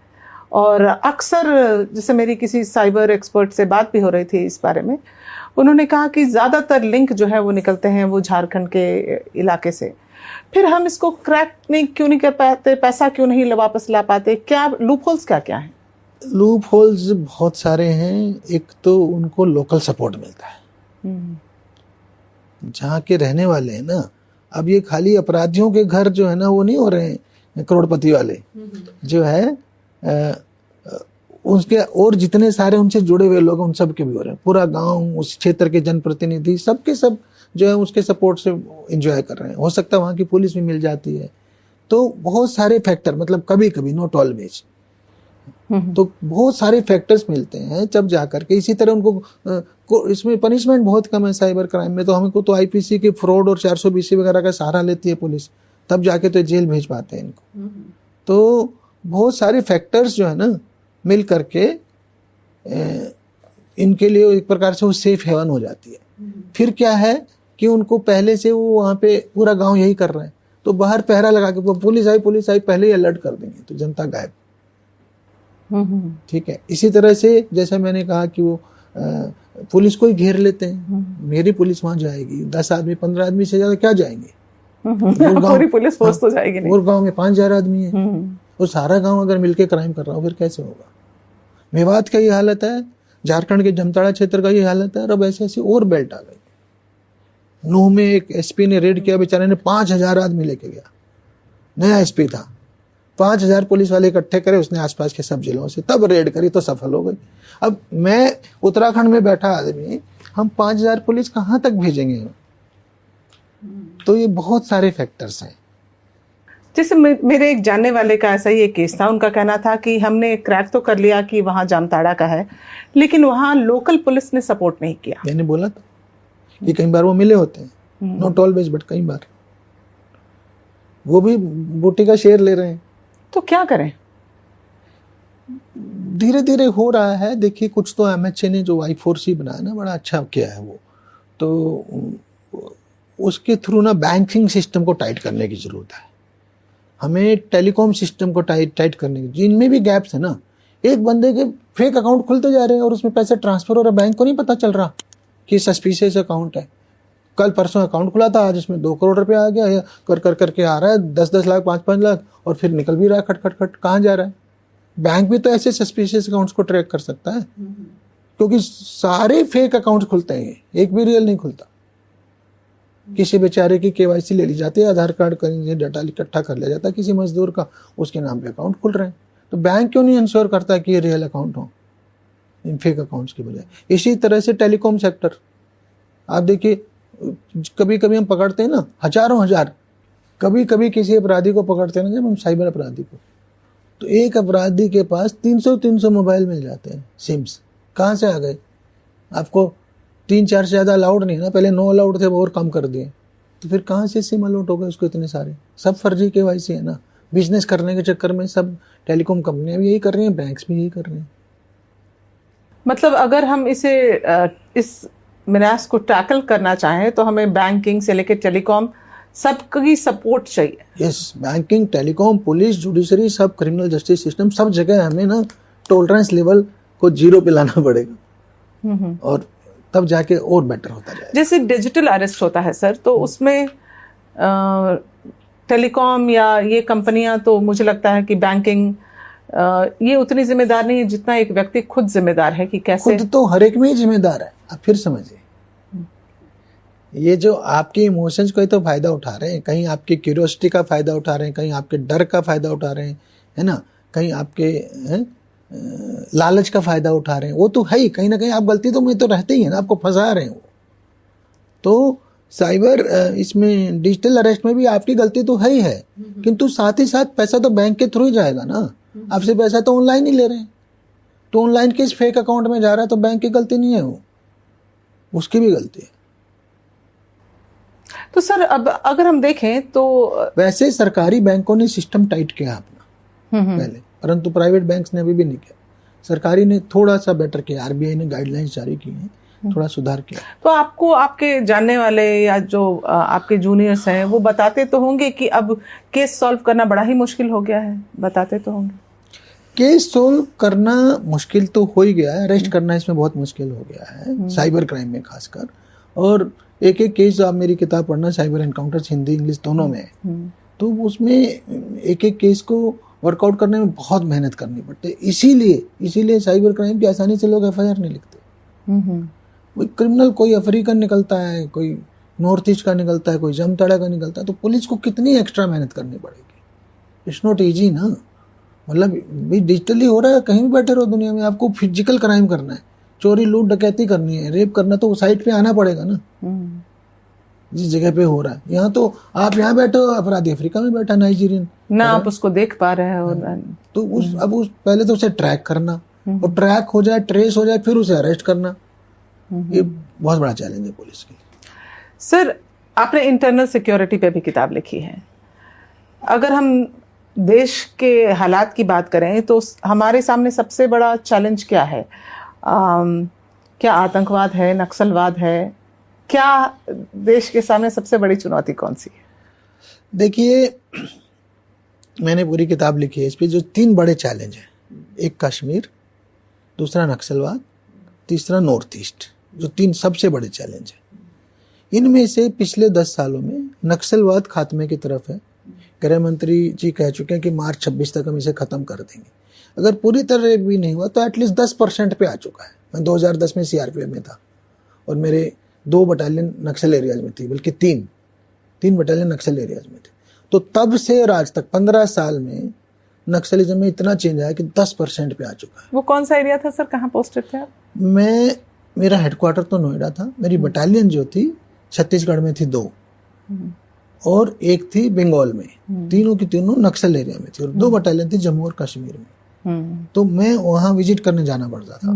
और अक्सर जैसे मेरी किसी साइबर एक्सपर्ट से बात भी हो रही थी इस बारे में, उन्होंने कहा कि ज़्यादातर लिंक जो है वो निकलते हैं वो झारखंड के इलाके से। फिर हम इसको क्रैक क्यों नहीं कर पाते, पैसा क्यों नहीं वापस ला पाते? क्या लूप होल्स क्या क्या है? लूप होल्स बहुत सारे हैं। एक तो उनको लोकल सपोर्ट मिलता है, जहाँ के रहने वाले हैं ना। अब ये खाली अपराधियों के घर जो है ना वो नहीं हो रहे हैं करोड़पति वाले, जो है उसके और जितने सारे उनसे जुड़े हुए लोग उन सब के भी हो रहे हैं। पूरा गांव, उस क्षेत्र के जनप्रतिनिधि, सबके सब जो है उसके सपोर्ट से एंजॉय कर रहे हैं। हो सकता है वहाँ की पुलिस भी मिल जाती है। तो बहुत सारे फैक्टर, मतलब कभी कभी, नॉट ऑलवेज, तो बहुत सारे फैक्टर्स मिलते हैं जब जाकर के। इसी तरह उनको इसमें पनिशमेंट बहुत कम है साइबर क्राइम में। तो हमको तो आईपीसी के फ्रॉड और 420 वगैरह का सहारा लेती है पुलिस, तब जाके तो जेल भेज पाते हैं इनको। तो बहुत सारे फैक्टर्स जो है ना मिल करके इनके लिए एक प्रकार से वो सेफ हेवन हो जाती है। फिर क्या है कि उनको पहले से वो वहाँ पे पूरा गांव यही कर रहे हैं, तो बाहर पहरा लगा के पुलिस आई पहले ही अलर्ट कर देंगे, तो जनता गायब। ठीक है। इसी तरह से जैसे मैंने कहा कि वो पुलिस को ही घेर लेते हैं। मेरी पुलिस वहां जाएगी, 10 आदमी 15 आदमी से ज्यादा क्या जाएंगे? पूरी पुलिस फोर्स तो जाएगी नहीं। और गांव में 5000 आदमी है, और सारा गांव अगर मिलके क्राइम कर रहा हो फिर कैसे होगा? मेवात का ये हालत है, झारखंड के जामताड़ा क्षेत्र का ये हालत है, और अब ऐसे ऐसी और बेल्ट आ गई। नूह में एक एसपी ने रेड किया, बेचारे ने 5000 आदमी लेके गया। नया एसपी था, 5000 पुलिस वाले इकट्ठे करे उसने आसपास के सब जिलों से, तब रेड करी तो सफल हो गई। अब मैं उत्तराखंड में बैठा आदमी, हम 5000 पुलिस कहाँ तक भेजेंगे? तो ये बहुत सारे फैक्टर्स हैं। जैसे मेरे एक जानने वाले का ऐसा ही एक केस था। उनका कहना था कि हमने क्रैक तो कर लिया कि वहां जामताड़ा का है, लेकिन वहां लोकल पुलिस ने सपोर्ट नहीं किया। मैंने बोला था कि कई बार वो मिले होते हैं, नॉट ऑलवेज बट कई बार वो भी बूटी का शेयर ले रहे हैं। तो क्या करें? धीरे धीरे हो रहा है। देखिए, कुछ तो एमएचए ने जो I4C बनाया ना, बड़ा अच्छा किया है वो। तो उसके थ्रू ना बैंकिंग सिस्टम को टाइट करने की जरूरत है। हमें टेलीकॉम सिस्टम को टाइट करने की, जिनमें भी गैप्स है ना। एक बंदे के फेक अकाउंट खुलते जा रहे हैं और उसमें पैसे ट्रांसफर हो रहा है, बैंक को नहीं पता चल रहा कि सस्पिशियस अकाउंट है। कल परसों अकाउंट खुला था, आज इसमें 2 करोड़ रुपया आ गया, कर कर करके आ रहा है 10-10 लाख 5-5 लाख, और फिर निकल भी रहा है खट। कहाँ जा रहा है? बैंक भी तो ऐसे सस्पिशियस अकाउंट्स को ट्रैक कर सकता है, क्योंकि सारे फेक अकाउंट्स खुलते हैं, एक भी रियल नहीं खुलता। किसी बेचारे की केवाईसी ले ली जाती है, आधार कार्ड का डाटा इकट्ठा कर लिया जाता है किसी मजदूर का, उसके नाम पे अकाउंट खुल रहे हैं। तो बैंक क्यों नहीं इंश्योर करता कि ये रियल अकाउंट हो इन फेक अकाउंट्स की बजाय? इसी तरह से टेलीकॉम सेक्टर, आप देखिए, कभी कभी हम पकड़ते हैं ना हजारों हजार, कभी कभी किसी अपराधी को पकड़ते हैं ना, जब हम साइबर अपराधी को, तो एक अपराधी के पास 300 मोबाइल मिल जाते हैं, सिम्स। कहाँ से आ गए? आपको 3-4 से ज्यादा अलाउड नहीं ना, पहले 9 अलाउड थे, वो और कम कर दिए। तो फिर कहाँ से सिम अलाउड हो गए उसको इतने सारे? सब फर्जी केवाईसी है ना। बिजनेस करने के चक्कर में सब टेलीकॉम कंपनियां भी यही कर रही हैं, बैंक्स भी यही कर रहे हैं। मतलब अगर हम इस मिनास को टैकल करना चाहें तो हमें बैंकिंग से लेकर टेलीकॉम सबकी सपोर्ट चाहिए। Yes, banking, telecom, police, judiciary, सब क्रिमिनल जस्टिस सिस्टम, सब जगह हमें ना टॉलरेंस लेवल को 0 पे लाना पड़ेगा, और तब जाके और बेटर होता जाएगा। जैसे डिजिटल अरेस्ट होता है सर, तो उसमें टेलीकॉम या ये कंपनियां, तो मुझे लगता है कि बैंकिंग ये उतनी जिम्मेदार नहीं है जितना एक व्यक्ति खुद जिम्मेदार है कि कैसे। खुद तो हर एक में ही जिम्मेदार है। आप फिर समझिए, ये जो आपके इमोशंस का ही तो फायदा उठा रहे हैं, कहीं आपकी क्यूरियोसिटी का फायदा उठा रहे हैं, कहीं आपके डर का फायदा उठा रहे हैं, है ना, कहीं आपके लालच का फायदा उठा रहे हैं। वो तो है ही, कहीं ना कहीं आप गलती तो में तो रहते ही है ना, आपको फंसा रहे हैं वो। तो साइबर इसमें डिजिटल अरेस्ट में भी आपकी गलती तो है ही है, किंतु साथ ही साथ पैसा तो बैंक के थ्रू ही जाएगा ना। आपसे पैसा तो ऑनलाइन ही ले रहे हैं, तो ऑनलाइन किस फेक अकाउंट में जा रहा है, तो बैंक की गलती नहीं है, वो उसकी भी गलती है। तो सर अब अगर हम देखें तो वैसे सरकारी बैंकों ने सिस्टम टाइट किया अपना पहले, परंतु प्राइवेट बैंक्स ने अभी भी नहीं किया। सरकारी ने थोड़ा सा बेटर किया, आरबीआई ने गाइडलाइंस जारी की है, थोड़ा सुधार किया। तो आपको आपके जानने वाले या जो आपके जूनियर्स हैं वो बताते तो होंगे कि अब केस सॉल्व करना बड़ा ही मुश्किल हो गया है, बताते तो होंगे। केस सोल्व करना मुश्किल तो हो ही गया है, अरेस्ट करना इसमें बहुत मुश्किल हो गया है, साइबर क्राइम में खासकर। और एक केस, आप मेरी किताब पढ़ना, साइबर एनकाउंटर्स, हिंदी इंग्लिश दोनों में, तो उसमें एक केस को वर्कआउट करने में बहुत मेहनत करनी पड़ती है। इसीलिए साइबर क्राइम की आसानी से लोग एफआईआर नहीं लिखते। कोई क्रिमिनल, कोई अफ्रीकन निकलता है, कोई नॉर्थ ईस्ट का निकलता है, कोई जमताड़ा का निकलता है, तो पुलिस को कितनी एक्स्ट्रा मेहनत करनी पड़ेगी। इट्स नॉट इजी ना। मतलब भी डिजिटली हो रहा है, कहीं भी बैठे रहो दुनिया में, आपको फिजिकल क्राइम करना है, चोरी लूट डकैती करनी है, रेप करना, तो साइट पे आना पड़ेगा ना, जिस जगह पे हो रहा है। यहाँ तो आप यहाँ बैठे हो, अपराधी अफ्रीका में बैठा, नाइजीरियन ना, आप उसको देख पा रहे हो। तो उस पहले तो उसे ट्रैक करना, और ट्रैक हो जाए, ट्रेस हो जाए, फिर उसे अरेस्ट करना, ये बहुत बड़ा चैलेंज है पुलिस के लिए। सर, आपने इंटरनल सिक्योरिटी पे भी किताब लिखी है। अगर हम देश के हालात की बात करें तो हमारे सामने सबसे बड़ा चैलेंज क्या है? क्या आतंकवाद है, नक्सलवाद है? क्या देश के सामने सबसे बड़ी चुनौती कौन सी है? देखिए, मैंने पूरी किताब लिखी है इस पे। जो 3 बड़े चैलेंज हैं, एक कश्मीर, दूसरा नक्सलवाद, तीसरा नॉर्थ ईस्ट, जो 3 सबसे बड़े चैलेंज हैं। इनमें से पिछले 10 सालों में नक्सलवाद खात्मे की तरफ है। गृह मंत्री जी कह चुके हैं कि मार्च 26 तक हम इसे खत्म कर देंगे। अगर पूरी तरह भी नहीं हुआ तो एटलीस्ट 10% पे आ चुका है। मैं 2010 में सीआरपीएफ में था और मेरे 2 बटालियन नक्सल एरियाज में थी, बल्कि 3 बटालियन नक्सल एरियाज में थे। तो तब से और आज तक 15 साल में नक्सलिज्म में इतना चेंज आया कि 10% पे आ चुका है। वो कौन सा एरिया था सर, कहाँ पोस्टेड थे आप? मेरा हेडक्वार्टर तो नोएडा था। मेरी बटालियन जो थी छत्तीसगढ़ में थी 2, और एक थी बंगाल में। तीनों की तीनों नक्सल एरिया में थी, और 2 बटालियन थी जम्मू और कश्मीर में। तो मैं वहाँ विजिट करने जाना पड़ता था।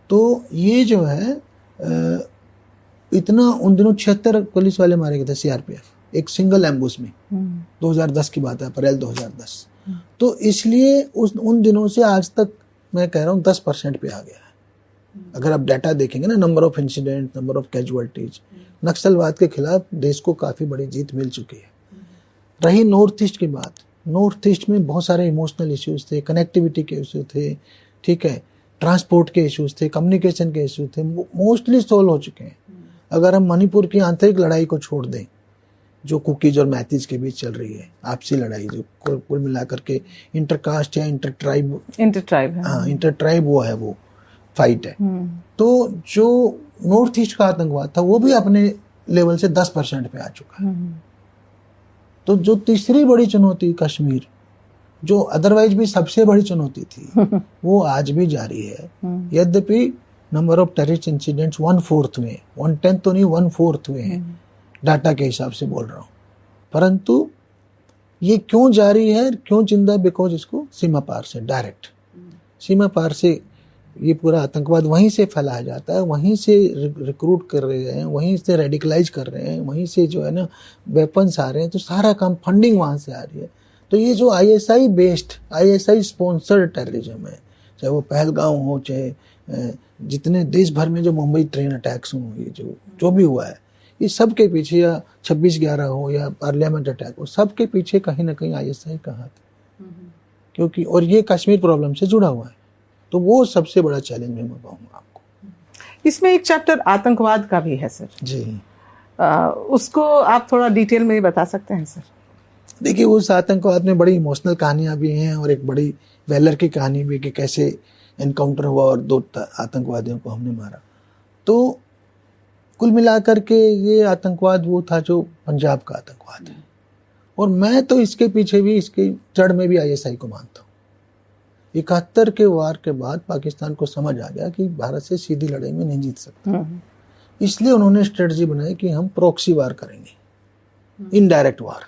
तो ये जो है इतना, उन दिनों 76 पुलिस वाले मारे गए थे सीआरपीएफ, एक सिंगल एम्बुश में। 2010 की बात है, अप्रैल 2010। तो इसलिए उन दिनों से आज तक मैं कह रहा हूँ 10% पे आ गया है। अगर आप डाटा देखेंगे ना, number of incident, number of casualties, नक्सलवाद के खिलाफ देश को काफी बड़ी जीत मिल चुकी है। रही नॉर्थ ईस्ट की बात, नॉर्थ ईस्ट में बहुत सारे इमोशनल इश्यूज थे, कनेक्टिविटी के इशू थे, ठीक है, ट्रांसपोर्ट के इश्यूज थे, कम्युनिकेशन के इशू थे, मोस्टली सोल्व हो चुके हैं। अगर हम मणिपुर की आंतरिक लड़ाई को छोड़ दें, जो कुकीज और मैतीज के बीच चल रही है, आपसी लड़ाई, जो कुल मिलाकर के इंटरकास्ट या इंटर ट्राइब वो है, वो फाइट है। तो जो नॉर्थ ईस्ट का आतंकवाद था वो भी अपने लेवल से 10% पे आ चुका है। तो जो तीसरी बड़ी चुनौती कश्मीर, जो अदरवाइज भी सबसे बड़ी चुनौती थी, वो आज भी जारी है। यद्यपि नंबर ऑफ टेररिस्ट इंसिडेंट्स 1/4 में, 1/10 तो नहीं, 1/4 में है, डाटा के हिसाब से बोल रहा हूँ। परंतु ये क्यों जारी है, क्यों जिंदा? बिकॉज इसको सीमा पार से, डायरेक्ट सीमा पार से ये पूरा आतंकवाद वहीं से फैलाया जाता है, वहीं से रिक्रूट कर रहे हैं, वहीं से रेडिकलाइज कर रहे हैं, वहीं से जो है ना वेपन्स आ रहे हैं। तो सारा काम, फंडिंग वहाँ से आ रही है। तो ये जो ISI based, ISI sponsored terrorism है, चाहे वो पहलगाम हो, चाहे जितने देश भर में जो मुंबई ट्रेन अटैक्स हो, ये जो भी हुआ है, ये सब के पीछे, या 26/11 हो या पार्लियामेंट अटैक हो, सब के पीछे कहीं ना कहीं आईएसआई का हाथ है। क्योंकि और ये कश्मीर प्रॉब्लम से जुड़ा हुआ है। तो वो सबसे बड़ा चैलेंज मैं कहूँगा आपको। इसमें एक चैप्टर आतंकवाद का भी है सर जी। उसको आप थोड़ा डिटेल में बता सकते हैं सर? देखिए, उस आतंकवाद में बड़ी इमोशनल कहानियां भी हैं और एक बड़ी वेलर की कहानी भी, कि कैसे एनकाउंटर हुआ और 2 आतंकवादियों को हमने मारा। तो कुल मिलाकर के ये आतंकवाद वो था जो पंजाब का आतंकवाद है। और मैं तो इसके पीछे भी, इसके जड़ में भी आईएसआई को मानता हूँ। 71 के वार के बाद पाकिस्तान को समझ आ गया कि भारत से सीधी लड़ाई में नहीं जीत सकते, इसलिए उन्होंने स्ट्रेटजी बनाई कि हम प्रॉक्सी वार करेंगे, इनडायरेक्ट वार।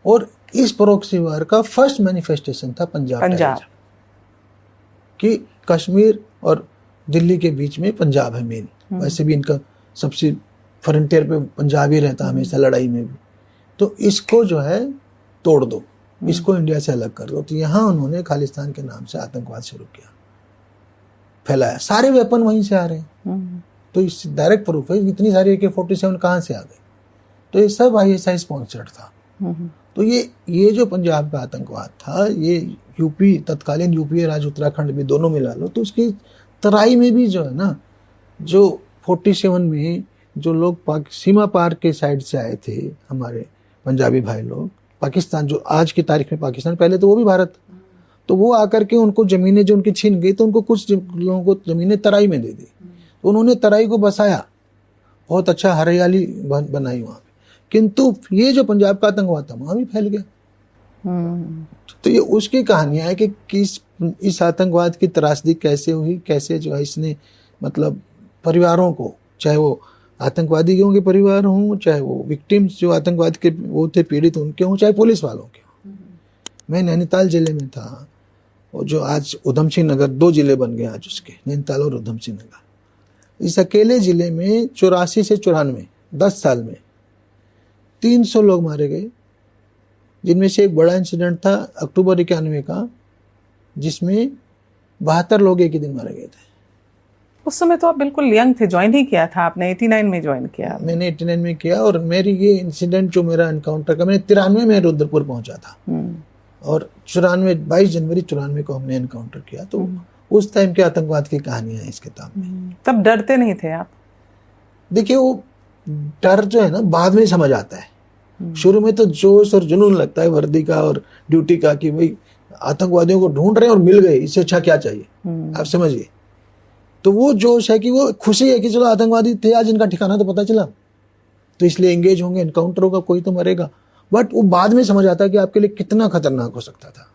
और इस प्रॉक्सी वार का फर्स्ट मैनिफेस्टेशन था पंजाब, कि कश्मीर और दिल्ली के बीच में पंजाब है मेन। वैसे भी इनका सबसे फ्रंटियर पे पंजाब ही रहता हमेशा लड़ाई में भी। तो इसको जो है तोड़ दो, इसको इंडिया से अलग कर दो। तो यहाँ उन्होंने खालिस्तान के नाम से आतंकवाद शुरू किया, फैलाया। सारे वेपन वहीं से आ रहे हैं। तो इस डायरेक्ट प्रूफ है, इतनी सारी AK-47 कहाँ से आ गई? तो ये सब आईएसआई स्पॉन्सर्ड था। तो ये जो पंजाब का आतंकवाद था, ये यूपी, तत्कालीन यूपी राज्य उत्तराखंड भी दोनों मिला लो, तो उसकी तराई में भी जो है ना, जो 47 में जो लोग सीमा पार के साइड से आए थे, हमारे पंजाबी भाई लोग, पाकिस्तान, जो आज की तारीख में पाकिस्तान, पहले तो वो भी भारत, तो वो आकर के उनको जमीनें जो उनकी छीन गई, तो उनको कुछ लोगों को जमीनें तराई में दे दी, तो उन्होंने तराई को बसाया, बहुत अच्छा हरियाली बनाई वहां पे, किंतु ये जो पंजाब का आतंकवाद था वहां भी फैल गया। तो ये उसकी कहानियां है कि इस आतंकवाद की त्रासदी कैसे हुई, कैसे जो है इसने मतलब परिवारों को, चाहे वो आतंकवादियों के परिवार हों, चाहे वो विक्टिम्स जो आतंकवाद के वो थे पीड़ित उनके हों, चाहे पुलिस वालों के हों। मैं नैनीताल जिले में था, और जो आज उधम सिंह नगर, 2 जिले बन गए आज उसके, नैनीताल और उधम सिंह नगर। इस अकेले जिले में 84 से 94 10 साल में 300 लोग मारे गए, जिनमें से एक बड़ा इंसिडेंट था अक्टूबर 91 का, जिसमें 72 लोग एक ही दिन मारे गए थे। उस समय तो आप बिल्कुल यंग थे, ज्वाइन ही किया था आपने, 89 में ज्वाइन किया। मैंने 89 में किया, और मेरी ये इंसिडेंट जो मेरा एनकाउंटर का, मैंने 93 में रुद्रपुर पहुंचा था, और 22 जनवरी 94 को हमने एनकाउंटर किया। तो उस टाइम के आतंकवाद की कहानियां है इस किताब में। तब डरते नहीं थे आप? देखिए, वो डर जो है ना बाद में समझ आता है, शुरू में तो जोश और जुनून लगता है वर्दी का और ड्यूटी का, कि भाई आतंकवादियों को ढूंढ रहे हैं और मिल गए, इससे अच्छा क्या चाहिए, आप समझिए। तो वो जोश है कि वो खुशी है कि चलो आतंकवादी थे, आज इनका ठिकाना तो पता चला, तो इसलिए एंगेज होंगे, एनकाउंटर होगा, कोई तो मरेगा। बट वो बाद में समझ आता है कि आपके लिए कितना खतरनाक हो सकता था।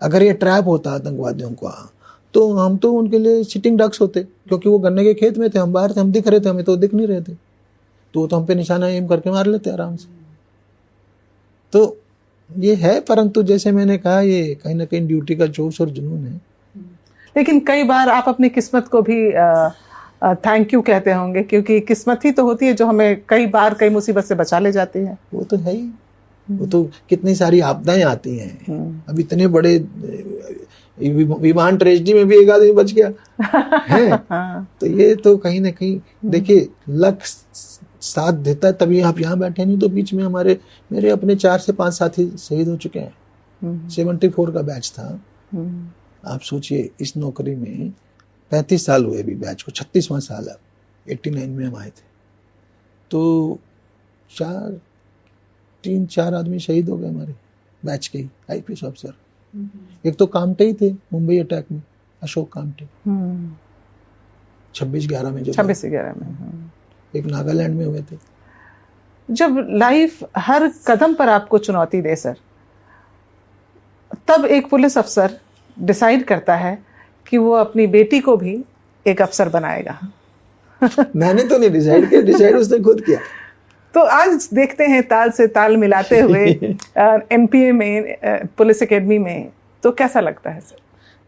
अगर ये ट्रैप होता आतंकवादियों का, तो हम तो उनके लिए सिटिंग डक्स होते, क्योंकि वो गन्ने के खेत में थे, हम बाहर थे, हम दिख रहे थे, हमें तो दिख नहीं रहे थे, तो हम पे निशाना एम करके मार लेते आराम से। तो ये है, परंतु जैसे मैंने कहा, ये कहीं ना कहीं ड्यूटी का जोश और जुनून है। लेकिन कई बार आप अपनी किस्मत को भी थैंक यू कहते होंगे, क्योंकि किस्मत ही तो होती है जो हमें कई बार कई मुसीबत से बचा ले जाती है। वो तो है ही, वो तो कितनी सारी आपदाएं आती हैं। अब इतने बड़े विमान ट्रेजेडी में भी एक आदमी बच गया है। तो ये तो कहीं ना कहीं देखिए लक साथ देता है, तभी आप यहाँ बैठे, नहीं तो बीच में मेरे अपने 4 से 5 साथी शहीद हो चुके हैं। 74 का बैच था, आप सोचिए, इस नौकरी में 35 साल हुए अभी बैच को, 36वां साल है, 89 में हम आए थे। तो 3-4 आदमी शहीद हो गए हमारे बैच के ही आईपीएस ऑफिसर। एक तो कामटे ही थे मुंबई अटैक में, अशोक कामटे, 26/11 में, जो 26/11 में, एक नागालैंड में हुए थे। जब लाइफ हर कदम पर आपको चुनौती दे सर, तब एक पुलिस अफसर डिसाइड करता है कि वो अपनी बेटी को भी एक अफसर बनाएगा। मैंने तो नहीं डिसाइड किया, डिसाइड उसने खुद किया। तो आज देखते हैं ताल से ताल मिलाते हुए एमपीए में, पुलिस एकेडमी में, तो कैसा लगता है सर?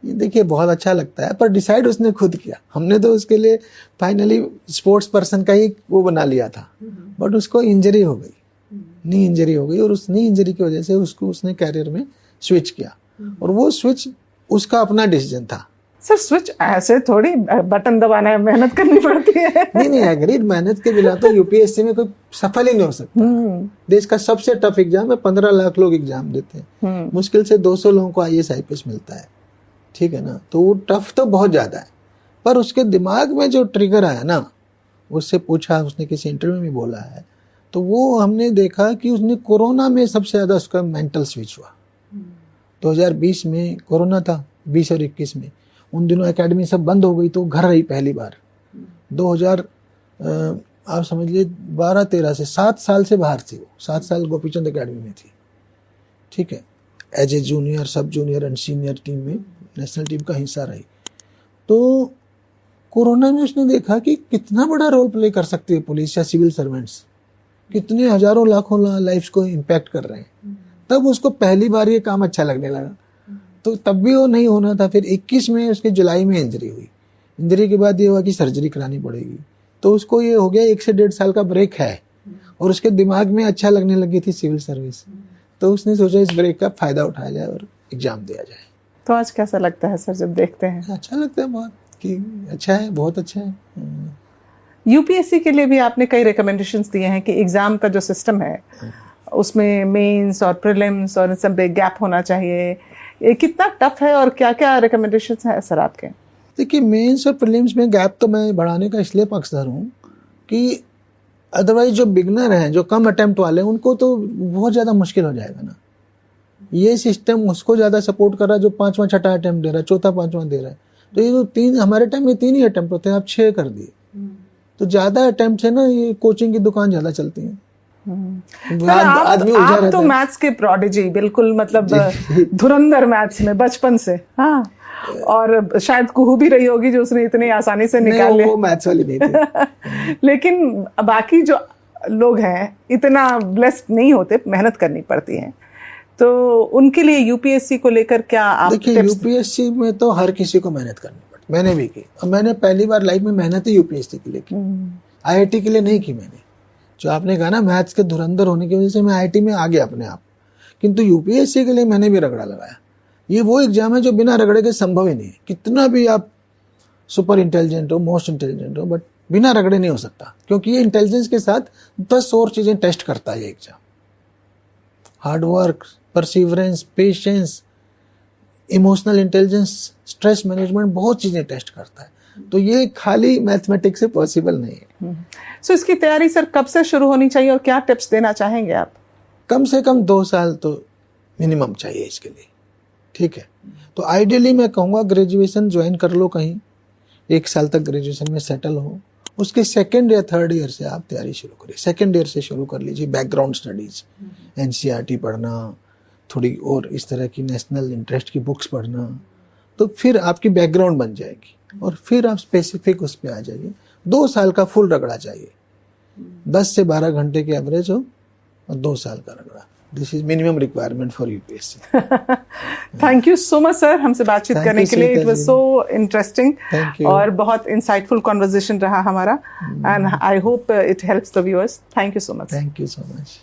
ये देखिए बहुत अच्छा लगता है, पर डिसाइड उसने खुद किया। हमने तो उसके लिए फाइनली स्पोर्ट्स पर्सन का ही वो बना लिया था, बट उसको इंजरी हो गई, नी इंजरी हो गई, और उस नी इंजरी की वजह से उसने कैरियर में स्विच किया, और वो स्विच उसका अपना डिसीजन था। सर स्विच ऐसे थोड़ी बटन दबाना है, मेहनत करनी पड़ती है। नहीं, एग्रीड, मेहनत के बिना तो यूपीएससी में कोई सफल ही नहीं हो सकता। देश का सबसे टफ एग्जाम है, 15 लाख लोग एग्जाम देते हैं, मुश्किल से 200 लोगों को आईएएस आईपीएस मिलता है, ठीक है ना। तो वो टफ तो बहुत ज्यादा है, पर उसके दिमाग में जो ट्रिगर आया ना, उससे पूछा, उसने किसी इंटरव्यू में बोला है, तो वो हमने देखा कि उसने कोरोना में सबसे ज्यादा उसका मेंटल स्विच हुआ। 2020 में कोरोना था, 20 और 21 में, उन दिनों एकेडमी सब बंद हो गई, तो घर रही पहली बार। 2000 आप समझ लीजिए 12-13 से 7 साल से बाहर थी वो, 7 साल गोपीचंद एकेडमी में थी, ठीक है, एज ए जूनियर, सब जूनियर एंड सीनियर टीम में नेशनल टीम का हिस्सा रही। तो कोरोना में उसने देखा कि कितना बड़ा रोल प्ले कर सकती है पुलिस या सिविल सर्वेंट्स, कितने हजारों लाखों लाइफ्स को इम्पैक्ट कर रहे हैं। तब उसको पहली बार ये काम अच्छा लगने लगा। तो तब भी वो नहीं होना था। फिर 21 में उसके जुलाई में इंजरी हुई। इंजरी के बाद ये हुआ कि सर्जरी करानी पड़ेगी, तो उसको ये हो गया 1 से 1.5 साल का ब्रेक है, और उसके दिमाग में अच्छा लगने लगी थी सिविल सर्विस। तो उसने सोचा इस ब्रेक का फायदा उठाया जाए और एग्जाम दिया जाए। तो आज कैसा लगता है सर जब देखते हैं? अच्छा लगता है बहुत, कि अच्छा है, बहुत अच्छा है। यूपीएससी के लिए भी आपने कई रिकमेंडेशंस दिए हैं कि एग्जाम का जो सिस्टम है उसमें मेंस और प्रीलिम्स और इन सब में गैप होना चाहिए। ये कितना टफ है और क्या क्या रिकमेंडेशंस हैं सर आपके? देखिए, मेंस और प्रीलिम्स में गैप तो मैं बढ़ाने का इसलिए पक्षधर हूँ कि अदरवाइज जो बिगनर हैं, जो कम अटेम्प्ट वाले हैं, उनको तो बहुत ज्यादा मुश्किल हो जाएगा ना। ये सिस्टम उसको ज्यादा सपोर्ट कर रहा है जो 5वां 6ठा अटेम्प्ट दे रहा है, 4था 5वां दे रहा है। तो ये जो 3, हमारे टाइम में 3 ही अटेम्प्ट होते हैं, आप 6 कर दिए। तो ज्यादा अटेम्प्ट है ना, ये कोचिंग की दुकान ज्यादा चलती है। आदमी उलझा रहता है। तो मैथ्स के प्रोडिजी, बिल्कुल मतलब धुरंधर मैथ्स में बचपन से। हाँ, और शायद कुहू भी रही होगी जो उसने इतनी आसानी से निकाल लिया। वो मैथ्स वाली नहीं थी। लेकिन बाकी जो लोग हैं इतना ब्लेस्ड नहीं होते, मेहनत करनी पड़ती है। तो उनके लिए यूपीएससी को लेकर क्या आप? देखिए, यूपीएससी में तो हर किसी को मेहनत करनी पड़ती, मैंने भी की। और मैंने पहली बार लाइफ में मेहनत ही यूपीएससी के लिए की, आईआईटी के लिए नहीं की मैंने। जो आपने कहा ना, मैथ्स के धुरंधर होने की वजह से मैं आईआईटी में आ गया अपने आप, किंतु यूपीएससी के लिए मैंने भी रगड़ा लगाया। ये वो एग्जाम है जो बिना रगड़े के संभव ही नहीं है। कितना भी आप सुपर इंटेलिजेंट हो, मोस्ट इंटेलिजेंट हो, बट बिना रगड़े नहीं हो सकता, क्योंकि ये इंटेलिजेंस के साथ 10 और चीजें टेस्ट करता है ये exam. Hard work, perseverance, patience, emotional intelligence, stress management, बहुत चीजें टेस्ट करता है। तो ये खाली मैथमेटिक्स से पॉसिबल नहीं है। सो इसकी तैयारी सर कब से शुरू होनी चाहिए और क्या टिप्स देना चाहेंगे आप? कम से कम 2 साल तो मिनिमम चाहिए इसके लिए, ठीक है। तो आइडियली मैं कहूँगा ग्रेजुएशन ज्वाइन कर लो कहीं, 1 साल तक ग्रेजुएशन में सेटल हो, उसके 2nd या 3rd ईयर से आप तैयारी शुरू करिए। 2nd ईयर से शुरू कर लीजिए बैकग्राउंड स्टडीज, एनसीईआरटी पढ़ना, थोड़ी और इस तरह की नेशनल इंटरेस्ट की बुक्स पढ़ना, तो फिर आपकी बैकग्राउंड बन जाएगी और फिर आप स्पेसिफिक उस पर आ जाइए। 2 साल का फुल रगड़ा चाहिए, 10 से 12 घंटे के एवरेज हो और 2 साल का रगड़ा। This is minimum requirement for UPSC. Thank you so much sir, हमसे बातचीत करने के लिए। इट वाज सो इंटरेस्टिंग और बहुत इंसाइटफुल कॉन्वर्सेशन रहा हमारा, and I hope it helps the viewers. Thank you so much. Thank you so much.